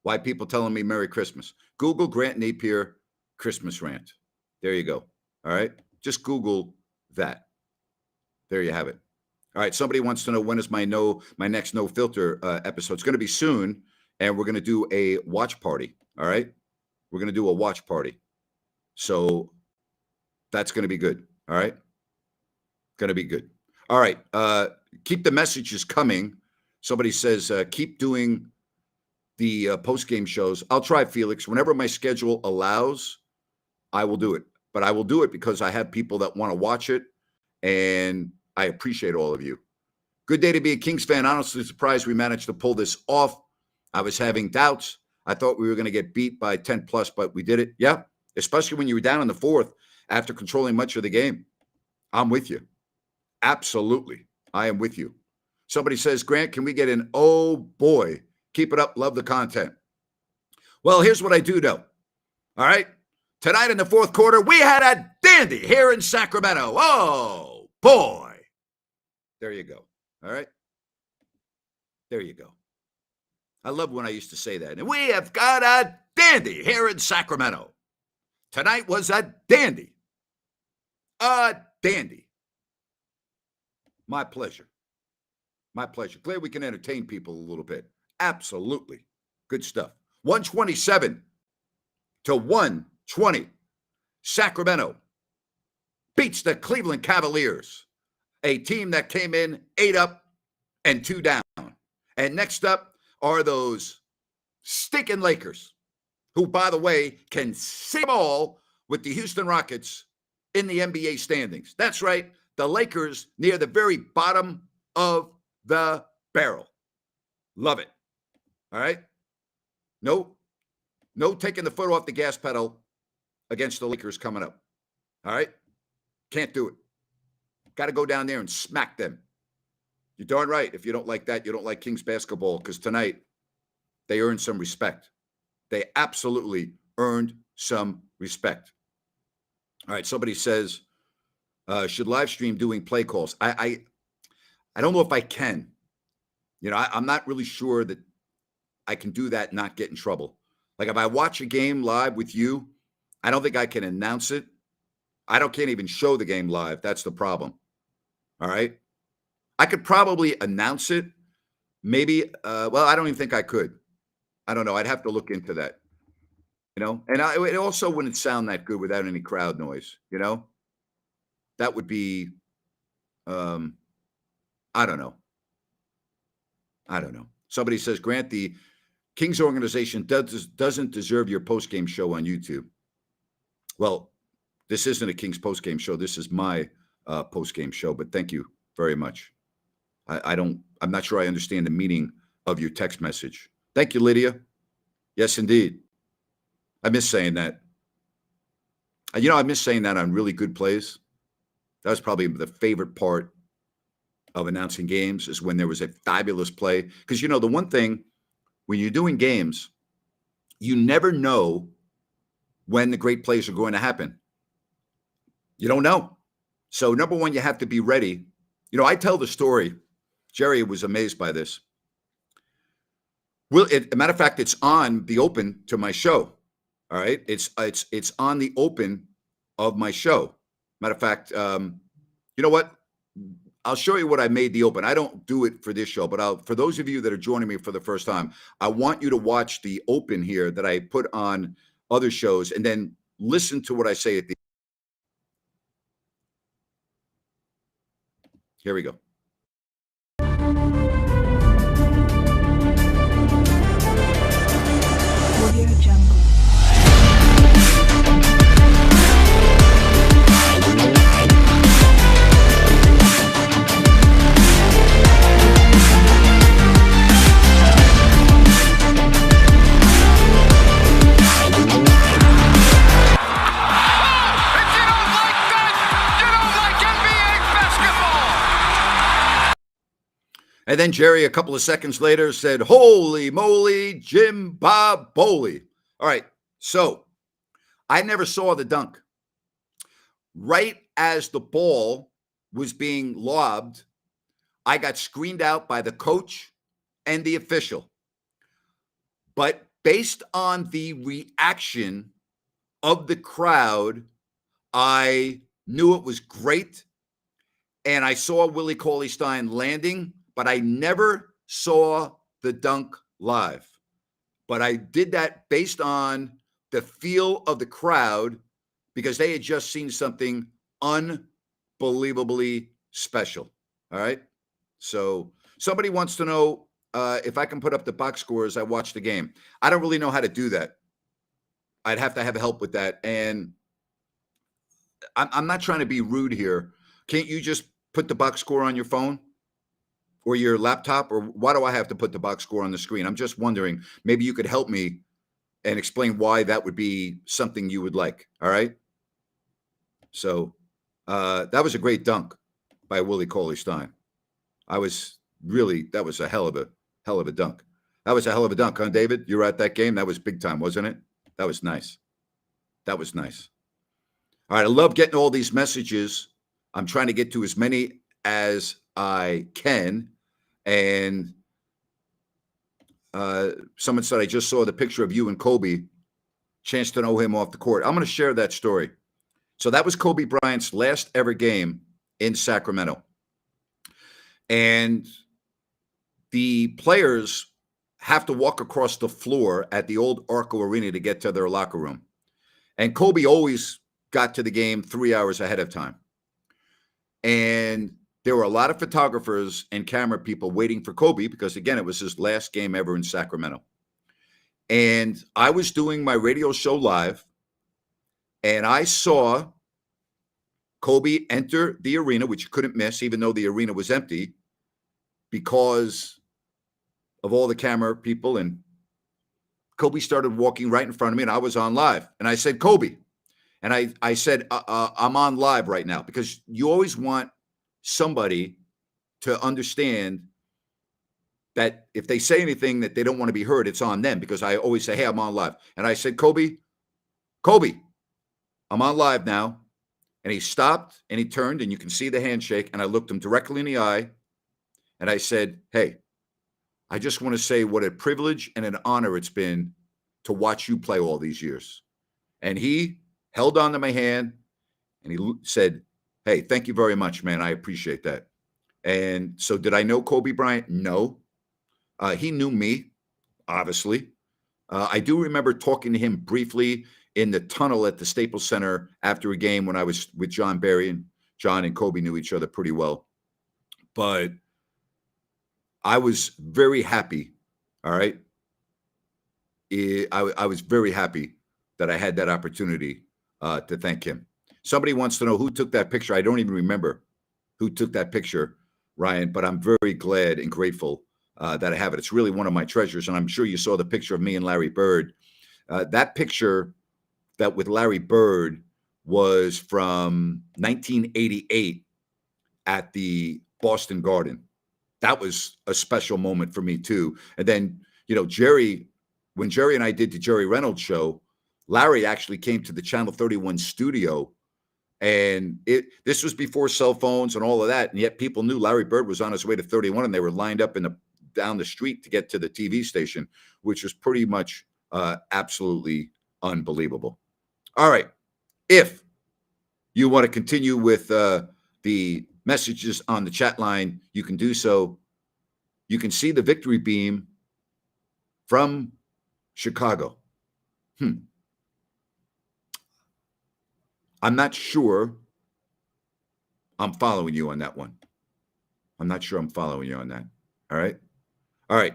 Why people telling me Merry Christmas? Google Grant Napier Christmas rant. There you go. All right. Just Google that. There you have it. All right. Somebody wants to know when is my next no filter episode. It's going to be soon, and we're going to do a watch party. All right. We're going to do a watch party. So that's going to be good. All right. Going to be good. All right. Keep the messages coming. Somebody says, keep doing the post-game shows. I'll try, Felix. Whenever my schedule allows, I will do it. But I will do it because I have people that want to watch it, and I appreciate all of you. Good day to be a Kings fan. Honestly surprised we managed to pull this off. I was having doubts. I thought we were going to get beat by 10 plus, but we did it. Yeah, especially when you were down in the fourth after controlling much of the game. I'm with you. Absolutely. I am with you. Somebody says, Grant, can we get an oh boy? Keep it up. Love the content. Well, here's what I do know. All right. Tonight in the fourth quarter, we had a dandy here in Sacramento. Oh, boy. There you go. All right. There you go. I love when I used to say that. And we have got a dandy here in Sacramento. Tonight was a dandy. A dandy. My pleasure. My pleasure. Glad we can entertain people a little bit. Absolutely. Good stuff. 127 to 120. Sacramento beats the Cleveland Cavaliers, a team that came in 8 up and 2 down. And next up are those stinking Lakers, who, by the way, can see them all with the Houston Rockets in the NBA standings. That's right. The Lakers near the very bottom of the barrel. Love it. All right. No taking the foot off the gas pedal against the Lakers coming up. All right. Can't do it. Got to go down there and smack them. You're darn right. If you don't like that, you don't like Kings basketball, because tonight they earned some respect. They absolutely earned some respect. All right. Somebody says, should live stream doing play calls. I don't know if I can. You know, I'm not really sure that I can do that and not get in trouble. Like if I watch a game live with you, I don't think I can announce it. Can't even show the game live. That's the problem. All right. I could probably announce it. Maybe, I don't even think I could. I don't know. I'd have to look into that. You know, and it also wouldn't sound that good without any crowd noise, you know? That would be, I don't know. Somebody says, Grant, the Kings organization doesn't deserve your postgame show on YouTube. Well, this isn't a Kings postgame show. This is my postgame show, but thank you very much. I'm not sure I understand the meaning of your text message. Thank you, Lydia. Yes, indeed. I miss saying that. You know, I miss saying that on really good plays. That was probably the favorite part of announcing games, is when there was a fabulous play. Because, you know, the one thing, when you're doing games, you never know when the great plays are going to happen. You don't know. So, number one, you have to be ready. You know, I tell the story. Jerry was amazed by this. As a matter of fact, it's on the open to my show. All right. It's on the open of my show. Matter of fact, you know what? I'll show you what I made the open. I don't do it for this show, but for those of you that are joining me for the first time, I want you to watch the open here that I put on other shows, and then listen to what I say at the. Here we go. And then Jerry, a couple of seconds later, said, "Holy moly, Jim Bob Bowley." All right. So I never saw the dunk. Right as the ball was being lobbed, I got screened out by the coach and the official. But based on the reaction of the crowd, I knew it was great. And I saw Willie Cauley-Stein landing, but I never saw the dunk live. But I did that based on the feel of the crowd because they had just seen something unbelievably special. All right. So somebody wants to know if I can put up the box scores. I watched the game. I don't really know how to do that. I'd have to have help with that. And I'm not trying to be rude here. Can't you just put the box score on your phone or your laptop? Or why do I have to put the box score on the screen? I'm just wondering, maybe you could help me and explain why that would be something you would like. All right. So that was a great dunk by Willie Cauley-Stein. That was a hell of a dunk. That was a hell of a dunk, huh, David? You were at that game. That was big time, wasn't it? That was nice. That was nice. All right. I love getting all these messages. I'm trying to get to as many as I can. And someone said, I just saw the picture of you and Kobe. Chance to know him off the court. I'm going to share that story. So that was Kobe Bryant's last ever game in Sacramento. And the players have to walk across the floor at the old Arco Arena to get to their locker room. And Kobe always got to the game 3 hours ahead of time. And there were a lot of photographers and camera people waiting for Kobe because, again, it was his last game ever in Sacramento. And I was doing my radio show live, and I saw Kobe enter the arena, which you couldn't miss, even though the arena was empty, because of all the camera people. And Kobe started walking right in front of me, and I was on live. And I said, Kobe. And I said, I'm on live right now, because you always want somebody to understand that if they say anything that they don't want to be heard, it's on them, because I always say, hey, I'm on live. And I said, Kobe, I'm on live now. And he stopped and he turned, and you can see the handshake. And I looked him directly in the eye. And I said, hey, I just want to say what a privilege and an honor it's been to watch you play all these years. And he held on to my hand and he said, hey, thank you very much, man. I appreciate that. And so did I know Kobe Bryant? No. He knew me, obviously. I do remember talking to him briefly in the tunnel at the Staples Center after a game when I was with John Barry, and John and Kobe knew each other pretty well. But I was very happy, all right? I was very happy that I had that opportunity to thank him. Somebody wants to know who took that picture. I don't even remember who took that picture, Ryan, but I'm very glad and grateful that I have it. It's really one of my treasures, and I'm sure you saw the picture of me and Larry Bird. That picture that with Larry Bird was from 1988 at the Boston Garden. That was a special moment for me too. And then, when Jerry and I did the Jerry Reynolds show, Larry actually came to the Channel 31 studio, and this was before cell phones and all of that. And yet people knew Larry Bird was on his way to 31, and they were lined up down the street to get to the TV station, which was pretty much absolutely unbelievable. All right. If you want to continue with the messages on the chat line, you can do so. You can see the victory beam from Chicago. I'm not sure I'm following you on that one. I'm not sure I'm following you on that. All right. All right.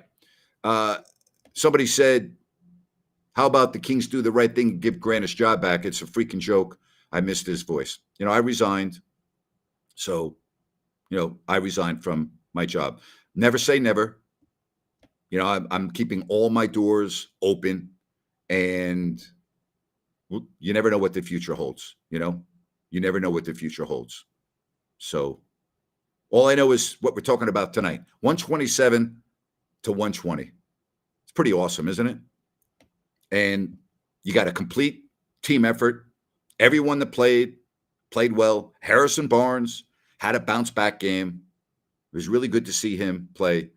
Somebody said, how about the Kings do the right thing and give Grant his job back? It's a freaking joke. I missed his voice. I resigned. So, I resigned from my job. Never say never. I'm keeping all my doors open, and you never know what the future holds. You never know what the future holds. So All I know is what we're talking about tonight. 127 to 120. It's pretty awesome, isn't it? And you got a complete team effort. Everyone that played well. Harrison Barnes had a bounce-back game. It was really good to see him play.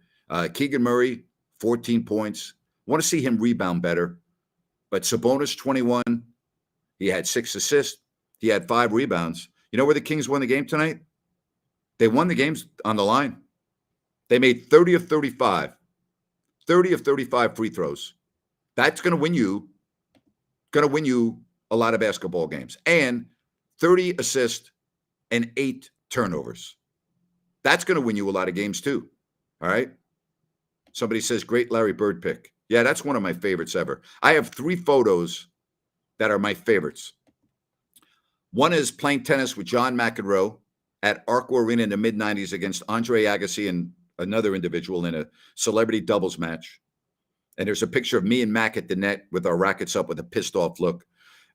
Keegan Murray, 14 points. Want to see him rebound better. But Sabonis, 21. He had 6 assists. He had 5 rebounds. You know where the Kings won the game tonight? They won the games on the line. They made 30 of 35. 30 of 35 free throws. That's going to win you a lot of basketball games. And 30 assists and 8 turnovers. That's going to win you a lot of games too. All right? Somebody says, great Larry Bird pick. Yeah, that's one of my favorites ever. I have 3 photos that are my favorites. One is playing tennis with John McEnroe at Arco Arena in the mid-'90s against Andre Agassi and another individual in a celebrity doubles match. And there's a picture of me and Mac at the net with our rackets up with a pissed-off look.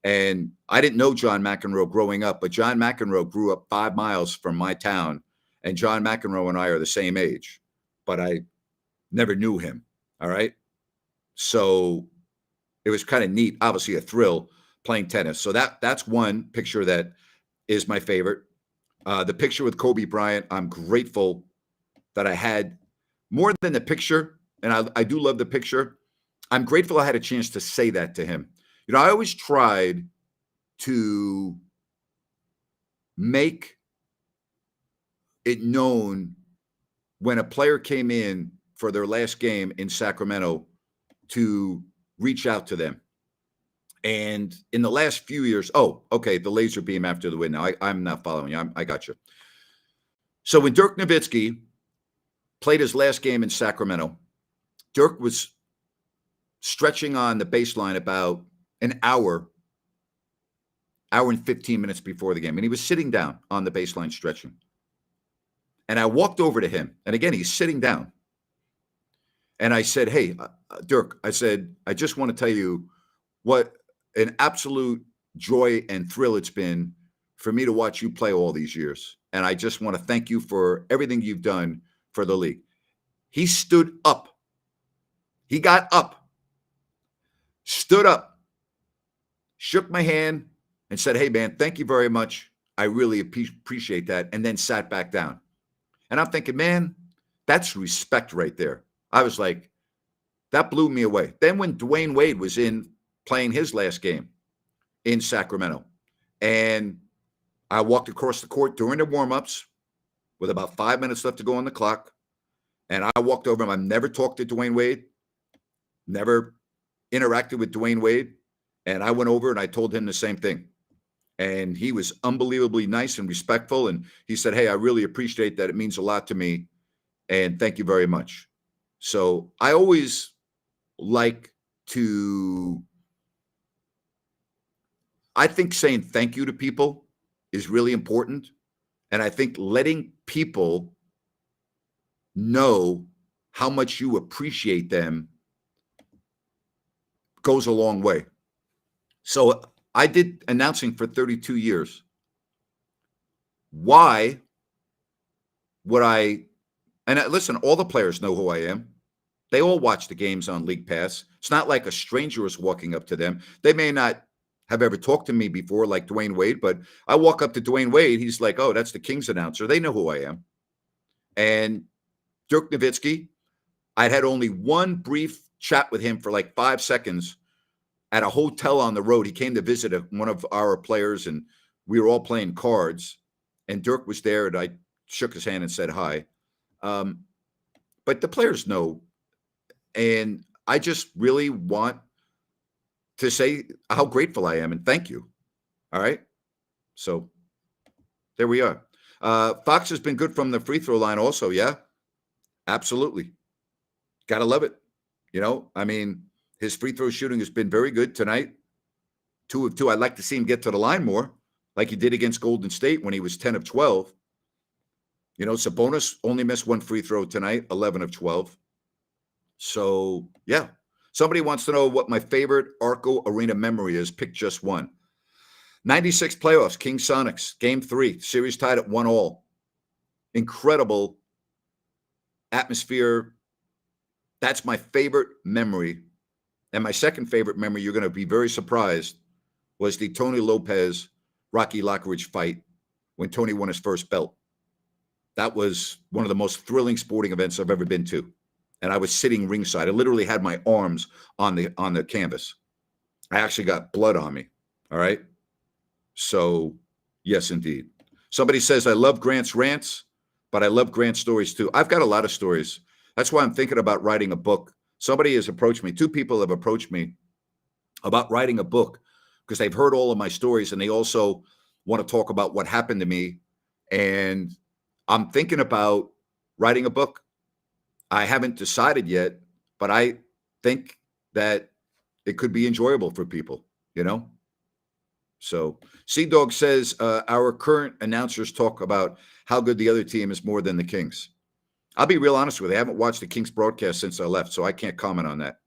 And I didn't know John McEnroe growing up, but John McEnroe grew up 5 miles from my town, and John McEnroe and I are the same age, but I never knew him, all right? So it was kind of neat, obviously a thrill playing tennis. So that's one picture that is my favorite. The picture with Kobe Bryant, I'm grateful that I had more than the picture, and I do love the picture. I'm grateful I had a chance to say that to him. You know, I always tried to make it known when a player came in for their last game in Sacramento to reach out to them. And in the last few years, the laser beam after the win. Now, I'm not following you. I got you. So when Dirk Nowitzki played his last game in Sacramento, Dirk was stretching on the baseline about an hour and 15 minutes before the game. And he was sitting down on the baseline stretching. And I walked over to him. And again, he's sitting down. And I said, hey, Dirk, I said, I just want to tell you what an absolute joy and thrill it's been for me to watch you play all these years. And I just want to thank you for everything you've done for the league. He stood up. He got up, stood up, shook my hand, and said, hey, man, thank you very much. I really appreciate that. And then sat back down. And I'm thinking, man, that's respect right there. I was like, that blew me away. Then when Dwayne Wade was in playing his last game in Sacramento, and I walked across the court during the warm-ups with about 5 minutes left to go on the clock, and I walked over him. I've never talked to Dwayne Wade, never interacted with Dwayne Wade, and I went over and I told him the same thing. And he was unbelievably nice and respectful, and he said, hey, I really appreciate that. It means a lot to me, and thank you very much. So I always like to, I think saying thank you to people is really important. And I think letting people know how much you appreciate them goes a long way. So I did announcing for 32 years. Why would I? And listen, all the players know who I am. They all watch the games on League Pass. It's not like a stranger is walking up to them. They may not have ever talked to me before like Dwayne Wade, but I walk up to Dwayne Wade. He's like, oh, that's the Kings announcer. They know who I am. And Dirk Nowitzki, I'd had only one brief chat with him for like 5 seconds at a hotel on the road. He came to visit one of our players, and we were all playing cards. And Dirk was there, and I shook his hand and said hi. But the players know. And I just really want to say how grateful I am and thank you. All right. So there we are. Fox has been good from the free throw line also. Yeah, absolutely. Got to love it. You know, I mean, his free throw shooting has been very good tonight. 2 of 2. I'd like to see him get to the line more like he did against Golden State when he was 10 of 12. You know, Sabonis only missed 1 free throw tonight, 11 of 12. So, yeah. Somebody wants to know what my favorite Arco Arena memory is. Pick just one. 96 playoffs, King Sonics, Game 3, series tied at 1-1. incredible atmosphere. That's my favorite memory. And my second favorite memory, you're going to be very surprised, was the Tony Lopez Rocky Lockridge fight when Tony won his first belt. That was one of the most thrilling sporting events I've ever been to. And I was sitting ringside. I literally had my arms on the canvas. I actually got blood on me. All right. So, yes, indeed. Somebody says, I love Grant's rants, but I love Grant's stories too. I've got a lot of stories. That's why I'm thinking about writing a book. Somebody has approached me. 2 people have approached me about writing a book because they've heard all of my stories and they also want to talk about what happened to me. And I'm thinking about writing a book. I haven't decided yet, but I think that it could be enjoyable for people, you know? So Sea Dog says, our current announcers talk about how good the other team is more than the Kings. I'll be real honest with you. I haven't watched the Kings broadcast since I left, so I can't comment on that.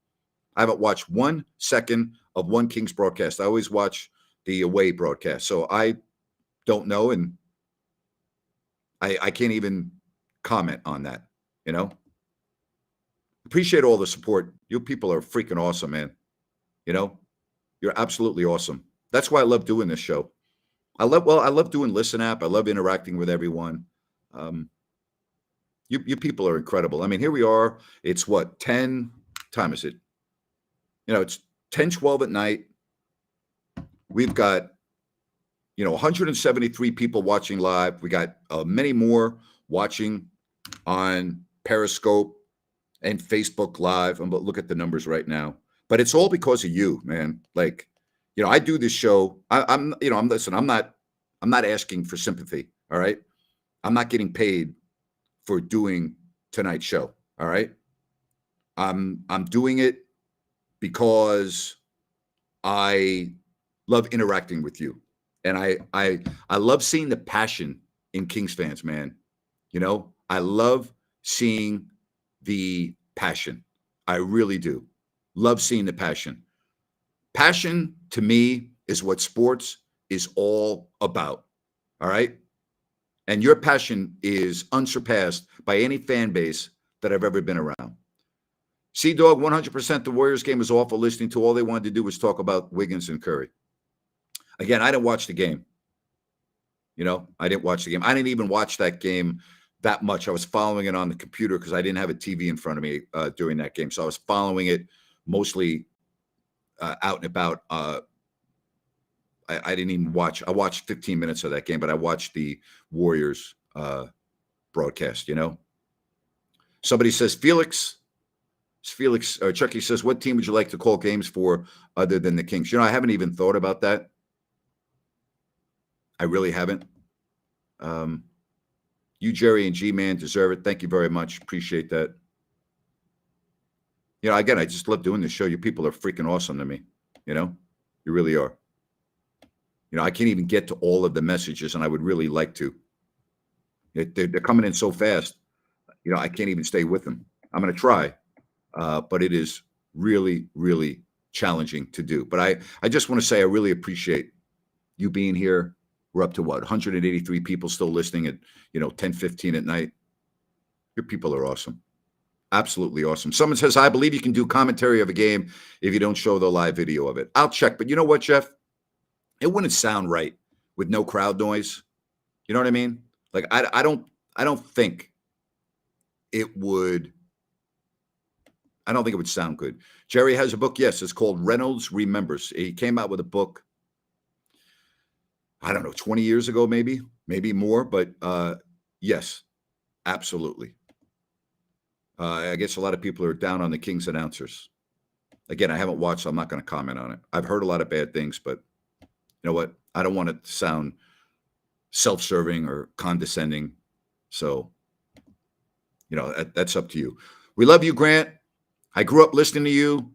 I haven't watched 1 second of one Kings broadcast. I always watch the away broadcast. So I don't know, and I can't even comment on that, you know? Appreciate all the support. You people are freaking awesome, man. You know? You're absolutely awesome. That's why I love doing this show. I love doing Listen App. I love interacting with everyone. You people are incredible. I mean, here we are. It's what, 10 time is it? You know, it's 10:12 at night. We've got, 173 people watching live. We got many more watching on Periscope and Facebook Live. Look at the numbers right now. But it's all because of you, man. Like, I do this show. I'm not asking for sympathy. All right. I'm not getting paid for doing tonight's show. All right. I'm doing it because I love interacting with you. And I love seeing the passion in Kings fans, man. I love seeing the passion. I really do. Love seeing the passion. Passion to me is what sports is all about. All right. And your passion is unsurpassed by any fan base that I've ever been around. Sea Dog, 100% the Warriors game was awful listening to. All they wanted to do was talk about Wiggins and Curry. Again, I didn't watch the game. I didn't watch the game. I didn't even watch that game that much. I was following it on the computer because I didn't have a TV in front of me during that game. So I was following it mostly out and about. I didn't even watch. I watched 15 minutes of that game, but I watched the Warriors broadcast, Somebody says, Chucky says, what team would you like to call games for other than the Kings? I haven't even thought about that. I really haven't. You, Jerry, and G-Man deserve it. Thank you very much. Appreciate that. Again, I just love doing this show. You people are freaking awesome to me. You really are. I can't even get to all of the messages, and I would really like to. They're coming in so fast. I can't even stay with them. I'm going to try, but it is really, really challenging to do. But I just want to say I really appreciate you being here. We're up to what, 183 people still listening at 10:15 at night. Your people are awesome. Absolutely awesome. Someone says, I believe you can do commentary of a game if you don't show the live video of it. I'll check. But you know what, Jeff? It wouldn't sound right with no crowd noise. You know what I mean? Like, I don't think it would. I don't think it would sound good. Jerry has a book. Yes, it's called Reynolds Remembers. He came out with a book, I don't know, 20 years ago, maybe more. But yes, absolutely. I guess a lot of people are down on the Kings announcers. Again, I haven't watched, so I'm not going to comment on it. I've heard a lot of bad things, but you know what? I don't want it to sound self-serving or condescending. So, that's up to you. We love you, Grant. I grew up listening to you.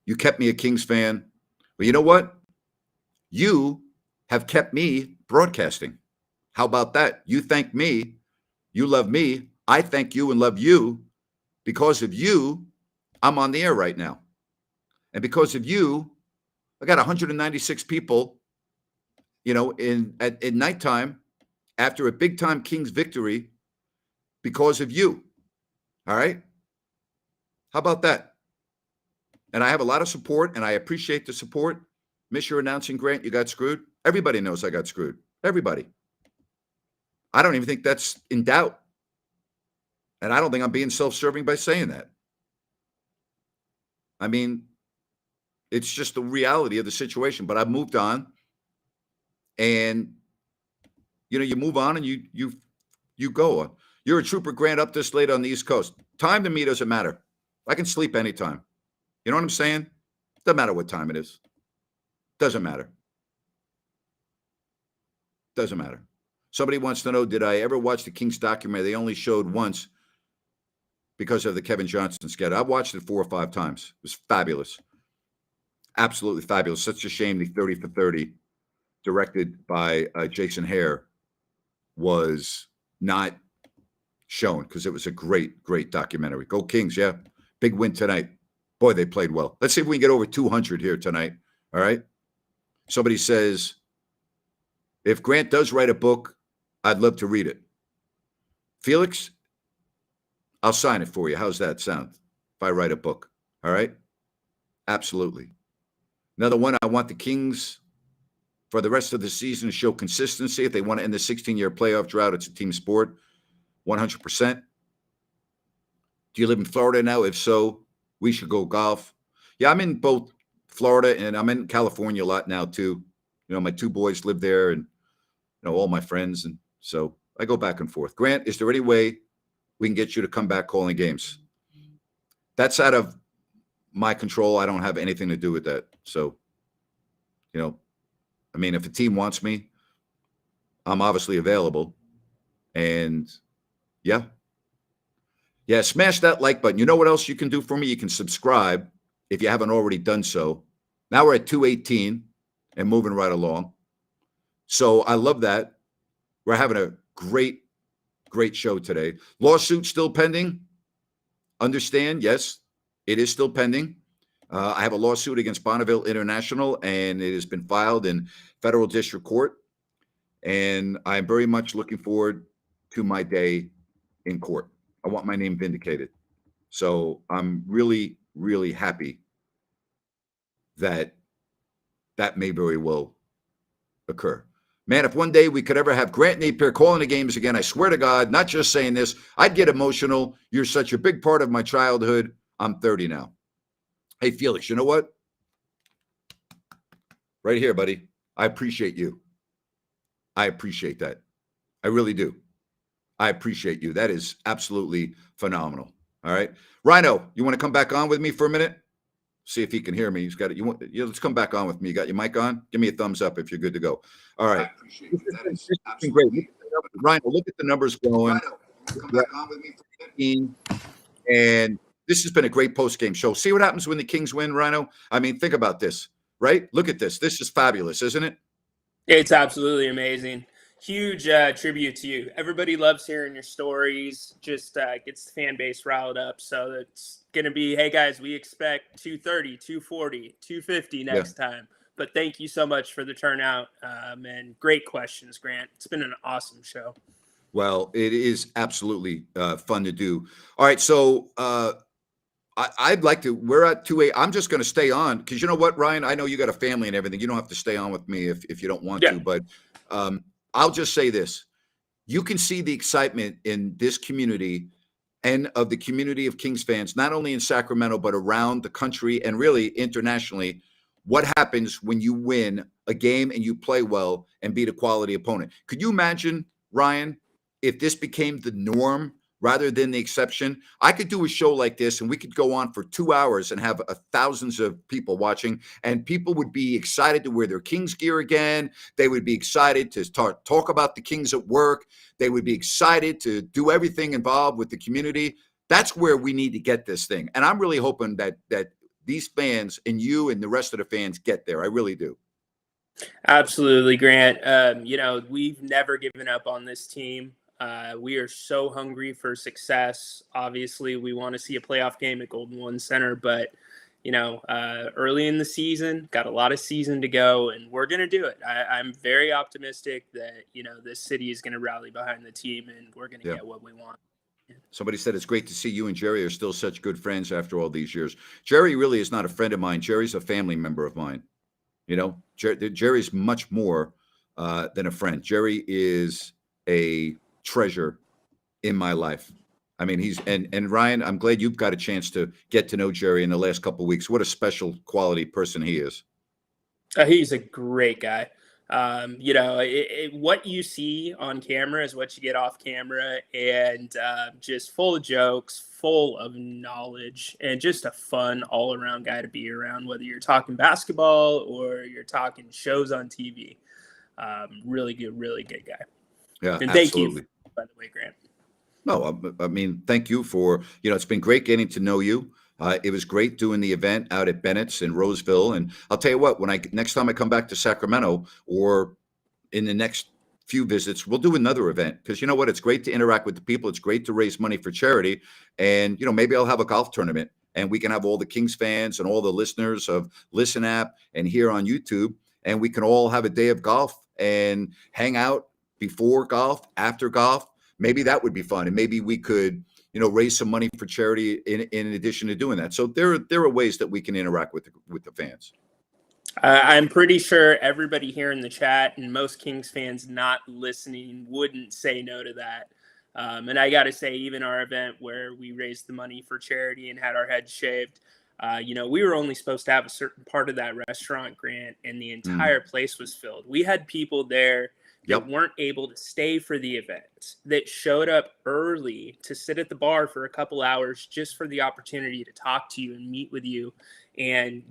You kept me a Kings fan. But you know what? You have kept me broadcasting. How about that? You thank me. You love me. I thank you and love you. Because of you, I'm on the air right now. And because of you, I got 196 people, at nighttime after a big-time Kings victory because of you. All right? How about that? And I have a lot of support, and I appreciate the support. Miss your announcing, Grant, you got screwed. Everybody knows I got screwed. Everybody. I don't even think that's in doubt. And I don't think I'm being self-serving by saying that. I mean, it's just the reality of the situation. But I've moved on. And, you move on and you go. You're a trooper, Grant, up this late on the East Coast. Time to me doesn't matter. I can sleep anytime. You know what I'm saying? Doesn't matter what time it is. Doesn't matter. Doesn't matter. Somebody wants to know, did I ever watch the Kings documentary? They only showed once because of the Kevin Johnson sketch. I've watched it 4 or 5 times. It was fabulous. Absolutely fabulous. Such a shame the 30 for 30, directed by Jason Hare, was not shown because it was a great, great documentary. Go Kings, yeah. Big win tonight. Boy, they played well. Let's see if we can get over 200 here tonight. All right. Somebody says, if Grant does write a book, I'd love to read it. Felix, I'll sign it for you. How's that sound? If I write a book. All right. Absolutely. Another one, I want the Kings for the rest of the season to show consistency. If they want to end the 16-year playoff drought, it's a team sport. 100%. Do you live in Florida now? If so, we should go golf. Yeah, I'm in both Florida and I'm in California a lot now too. My 2 boys live there and, all my friends. And so I go back and forth. Grant, is there any way we can get you to come back calling games? That's out of my control. I don't have anything to do with that. So, if a team wants me, I'm obviously available. And yeah, smash that like button. You know what else you can do for me? You can subscribe if you haven't already done so. Now we're at 218 and moving right along. So I love that. We're having a great, great show today. Lawsuit still pending. Understand? Yes, it is still pending. I have a lawsuit against Bonneville International, and it has been filed in federal district court. And I'm very much looking forward to my day in court. I want my name vindicated. So I'm really, really happy that may very well occur. Man, if one day we could ever have Grant Napier calling the games again, I swear to God, not just saying this, I'd get emotional. You're such a big part of my childhood. I'm 30 now. Hey, Felix, you know what? Right here, buddy. I appreciate you. I appreciate that. I really do. I appreciate you. That is absolutely phenomenal. All right. Rhino, you want to come back on with me for a minute? See if he can hear me. He's got it. Let's come back on with me. You got your mic on? Give me a thumbs up if you're good to go. All right. I appreciate you. This has been great. Rhino, look at the numbers going. Rhino, come back on with me for 15. And this has been a great post-game show. See what happens when the Kings win, Rhino? I mean, think about this, right? Look at this. This is fabulous, isn't it? It's absolutely amazing. Huge tribute to you. Everybody loves hearing your stories. Just gets the fan base riled up. So it's going to be, hey, guys, we expect 230, 240, 250 next time. But thank you so much for the turnout. And great questions, Grant. It's been an awesome show. Well, it is absolutely fun to do. All right, so I'd like to. We're at 2:08. I'm just going to stay on because you know what, Ryan? I know you got a family and everything. You don't have to stay on with me if you don't want to. But I'll just say this: you can see the excitement in this community and of the community of Kings fans, not only in Sacramento but around the country and really internationally. What happens when you win a game and you play well and beat a quality opponent? Could you imagine, Ryan, if this became the norm rather than the exception? I could do a show like this and we could go on for 2 hours and have thousands of people watching, and people would be excited to wear their Kings gear again. They would be excited to talk about the Kings at work. They would be excited to do everything involved with the community. That's where we need to get this thing. And I'm really hoping that these fans and you and the rest of the fans get there. I really do. Absolutely, Grant. We've never given up on this team. We are so hungry for success. Obviously, we want to see a playoff game at Golden One Center, but early in the season, got a lot of season to go, and we're going to do it. I'm very optimistic that this city is going to rally behind the team, and we're going to get what we want. Somebody said it's great to see you and Jerry are still such good friends after all these years. Jerry really is not a friend of mine. Jerry's a family member of mine. You know, Jerry's much more than a friend. Jerry is a treasure in my life. I mean, and Ryan, I'm glad you've got a chance to get to know Jerry in the last couple of weeks. What a special quality person he is. He's a great guy. What you see on camera is what you get off camera, and just full of jokes, full of knowledge, and just a fun all-around guy to be around, whether you're talking basketball or you're talking shows on TV. Really good guy. Yeah, and absolutely. Thank you, by the way, Grant. No, I mean, thank you for, it's been great getting to know you. It was great doing the event out at Bennett's in Roseville. And I'll tell you what, next time I come back to Sacramento or in the next few visits, we'll do another event because you know what? It's great to interact with the people. It's great to raise money for charity. And, maybe I'll have a golf tournament and we can have all the Kings fans and all the listeners of Listen App and here on YouTube. And we can all have a day of golf and hang out before golf, after golf. Maybe that would be fun. And maybe we could, raise some money for charity in addition to doing that. So there are ways that we can interact with the fans. I'm pretty sure everybody here in the chat and most Kings fans not listening wouldn't say no to that. And I got to say, even our event where we raised the money for charity and had our heads shaved, we were only supposed to have a certain part of that restaurant, Grant, and the entire place was filled. We had people there that weren't able to stay for the event, that showed up early to sit at the bar for a couple hours just for the opportunity to talk to you and meet with you and,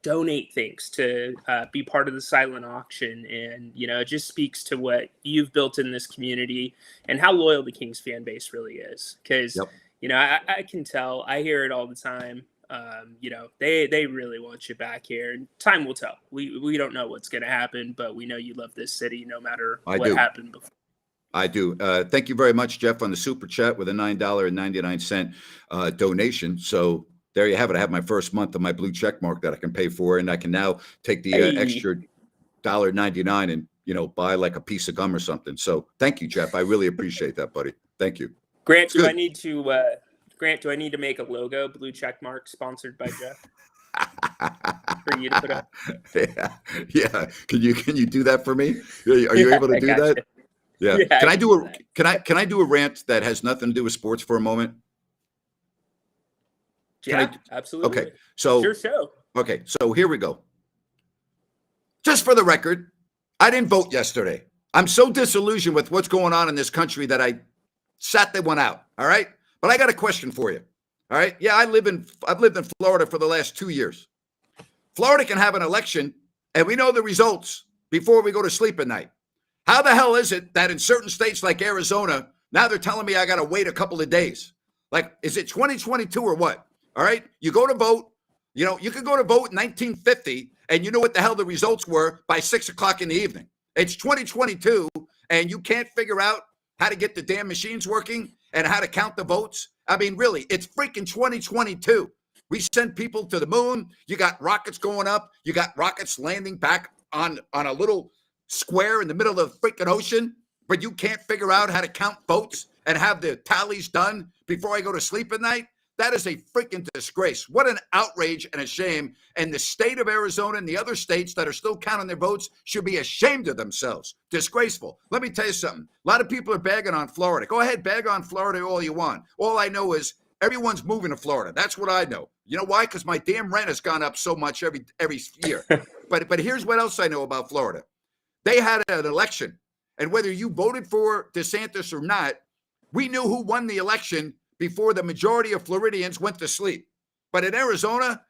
donate things to be part of the silent auction. And, it just speaks to what you've built in this community and how loyal the Kings fan base really is. Because, I can tell, I hear it all the time. They really want you back here, and time will tell. We don't know what's going to happen, but we know you love this city no matter what happened before. I do. Thank you very much, Jeff, on the super chat with a $9.99 donation. So there you have it. I have my first month of my blue check mark that I can pay for, and I can now take the extra $1.99 and buy like a piece of gum or something. So thank you, Jeff. I really appreciate that, buddy. Thank you. Grant, do I need to make a logo, blue check mark, sponsored by Jeff? For you to put up? Yeah. Can you do that for me? Are you able to do that? Yeah. Can I do a rant that has nothing to do with sports for a moment? Absolutely. Okay. So your show. Okay. So here we go. Just for the record, I didn't vote yesterday. I'm so disillusioned with what's going on in this country that I sat that one out. All right. But I got a question for you. All right. Yeah, I've lived in Florida for the last 2 years. Florida can have an election and we know the results before we go to sleep at night. How the hell is it that in certain states like Arizona, now they're telling me I got to wait a couple of days? Like, is it 2022 or what? All right. You go to vote, you could go to vote in 1950 and you know what the hell the results were by 6 o'clock in the evening. It's 2022 and you can't figure out how to get the damn machines working and how to count the votes. I mean, really, it's freaking 2022. We send people to the moon. You got rockets going up. You got rockets landing back on a little square in the middle of the freaking ocean, but you can't figure out how to count votes and have the tallies done before I go to sleep at night. That is a freaking disgrace. What an outrage and a shame. And the state of Arizona and the other states that are still counting their votes should be ashamed of themselves. Disgraceful. Let me tell you something. A lot of people are bagging on Florida. Go ahead, bag on Florida all you want. All I know is everyone's moving to Florida. That's what I know. You know why? Because my damn rent has gone up so much every year. But here's what else I know about Florida. They had an election. And whether you voted for DeSantis or not, we knew who won the election before the majority of Floridians went to sleep. But in Arizona,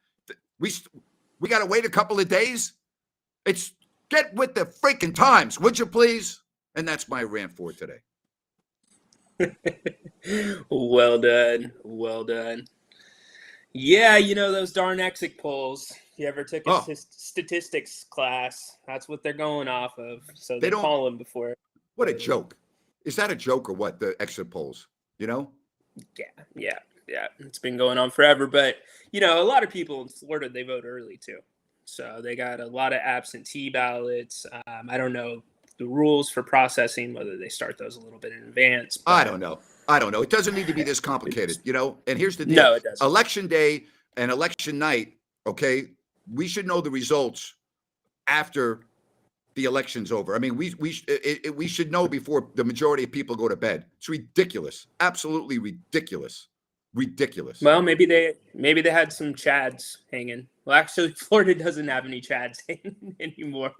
we got to wait a couple of days. It's get with the freaking times, would you please? And that's my rant for today. Well done. Well done. Yeah, those darn exit polls. You ever took a statistics class? That's what they're going off of. So they call them before. What a joke. Is that a joke or what, the exit polls? Yeah. It's been going on forever. But, a lot of people in Florida, they vote early too. So they got a lot of absentee ballots. I don't know the rules for processing, whether they start those a little bit in advance. I don't know. I don't know. It doesn't need to be this complicated, you know? And here's the deal. No, it doesn't. Election day and election night, okay, we should know the results after the election's over. I mean, we should know before the majority of people go to bed. It's ridiculous. Absolutely ridiculous. Ridiculous. Well, maybe they had some Chads hanging. Well, actually, Florida doesn't have any Chads hanging anymore.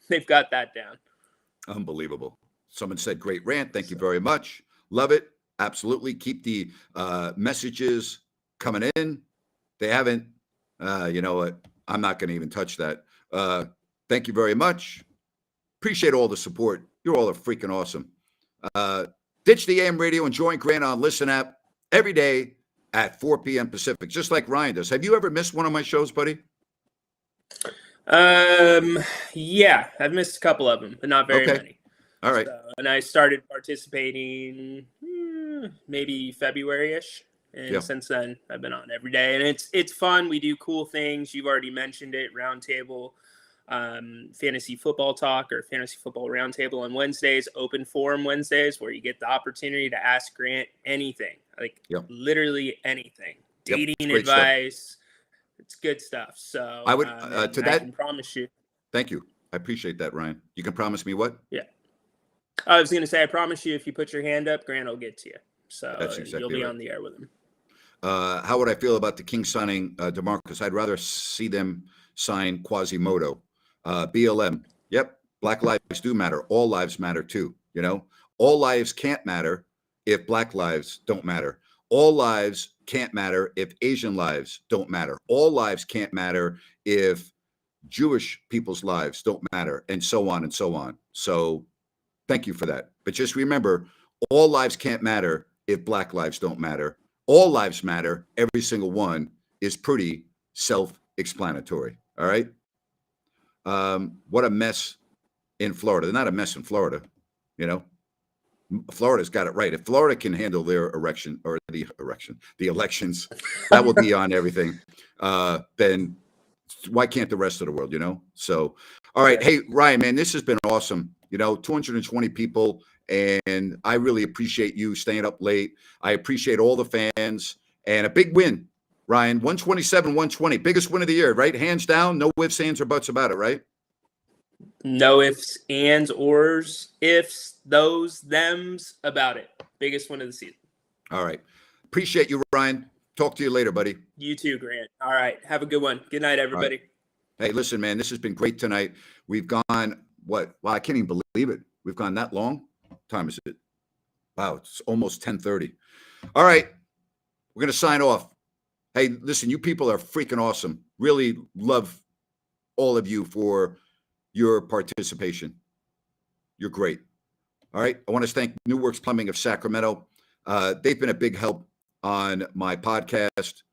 They've got that down. Unbelievable. Someone said, great rant. Thank you very much. Love it. Absolutely. Keep the messages coming in. They haven't, you know what? I'm not going to even touch that. Thank you very much. Appreciate all the support. You all are freaking awesome. Ditch the AM radio and join Grant on Listen app every day at 4 p.m. Pacific, just like Ryan does. Have you ever missed one of my shows, buddy? Yeah, I've missed a couple of them, but not very many. All right. So, and I started participating maybe February-ish. And since then, I've been on every day. And it's fun. We do cool things. You've already mentioned it. Roundtable, fantasy football talk or fantasy football roundtable on Wednesdays. Open forum Wednesdays, where you get the opportunity to ask Grant anything. Like literally anything. Dating advice. Stuff. It's good stuff. So I would to that. I can promise you. Thank you. I appreciate that, Ryan. You can promise me what? Yeah. I was going to say, I promise you, if you put your hand up, Grant will get to you. So exactly you'll be on the air with him. How would I feel about the Kings signing Demarcus? I'd rather see them sign Quasimodo. BLM. Yep. Black lives do matter. All lives matter too. You know, all lives can't matter if Black lives don't matter. All lives can't matter if Asian lives don't matter. All lives can't matter if Jewish people's lives don't matter, and so on and so on. So thank you for that. But just remember, all lives can't matter if Black lives don't matter. All lives matter. Every single one is pretty self-explanatory. All right. What a mess in Florida. They're not a mess in Florida. You know, Florida's got it right. If Florida can handle their the elections, that will be on everything. Then why can't the rest of the world, you know? So, all right. Hey, Ryan, man, this has been awesome. You know, 220 people. And I really appreciate you staying up late. I appreciate all the fans and a big win, Ryan. 127-120, biggest win of the year, right? Hands down, no ifs, ands, or buts about it, right? No ifs, ands, ors, ifs, those, thems about it. Biggest win of the season. All right. Appreciate you, Ryan. Talk to you later, buddy. You too, Grant. All right. Have a good one. Good night, everybody. Right. Hey, listen, man, this has been great tonight. We've gone, what? Well, I can't even believe it. We've gone that long. Time is it? Wow, it's almost 10:30. All right, we're gonna sign off. Hey, listen, you people are freaking awesome. Really love all of you for your participation. You're great. All right, I want to thank New Works Plumbing of Sacramento. They've been a big help on my podcast,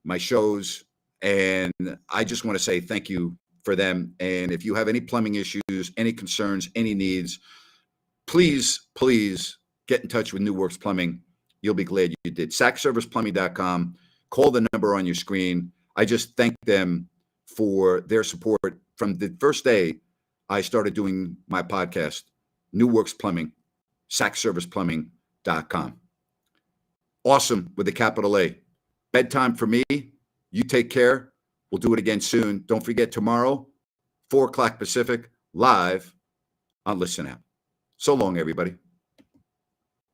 my shows, and I just want to say thank you for them. And if you have any plumbing issues, any concerns, any needs, please get in touch with New Works Plumbing. You'll be glad you did. SacServicePlumbing.com. Call the number on your screen. I just thank them for their support from the first day I started doing my podcast. New Works Plumbing, SacServicePlumbing.com. Awesome with a capital A. Bedtime for me. You take care. We'll do it again soon. Don't forget tomorrow, 4 o'clock Pacific, live on Listen App. So long, everybody.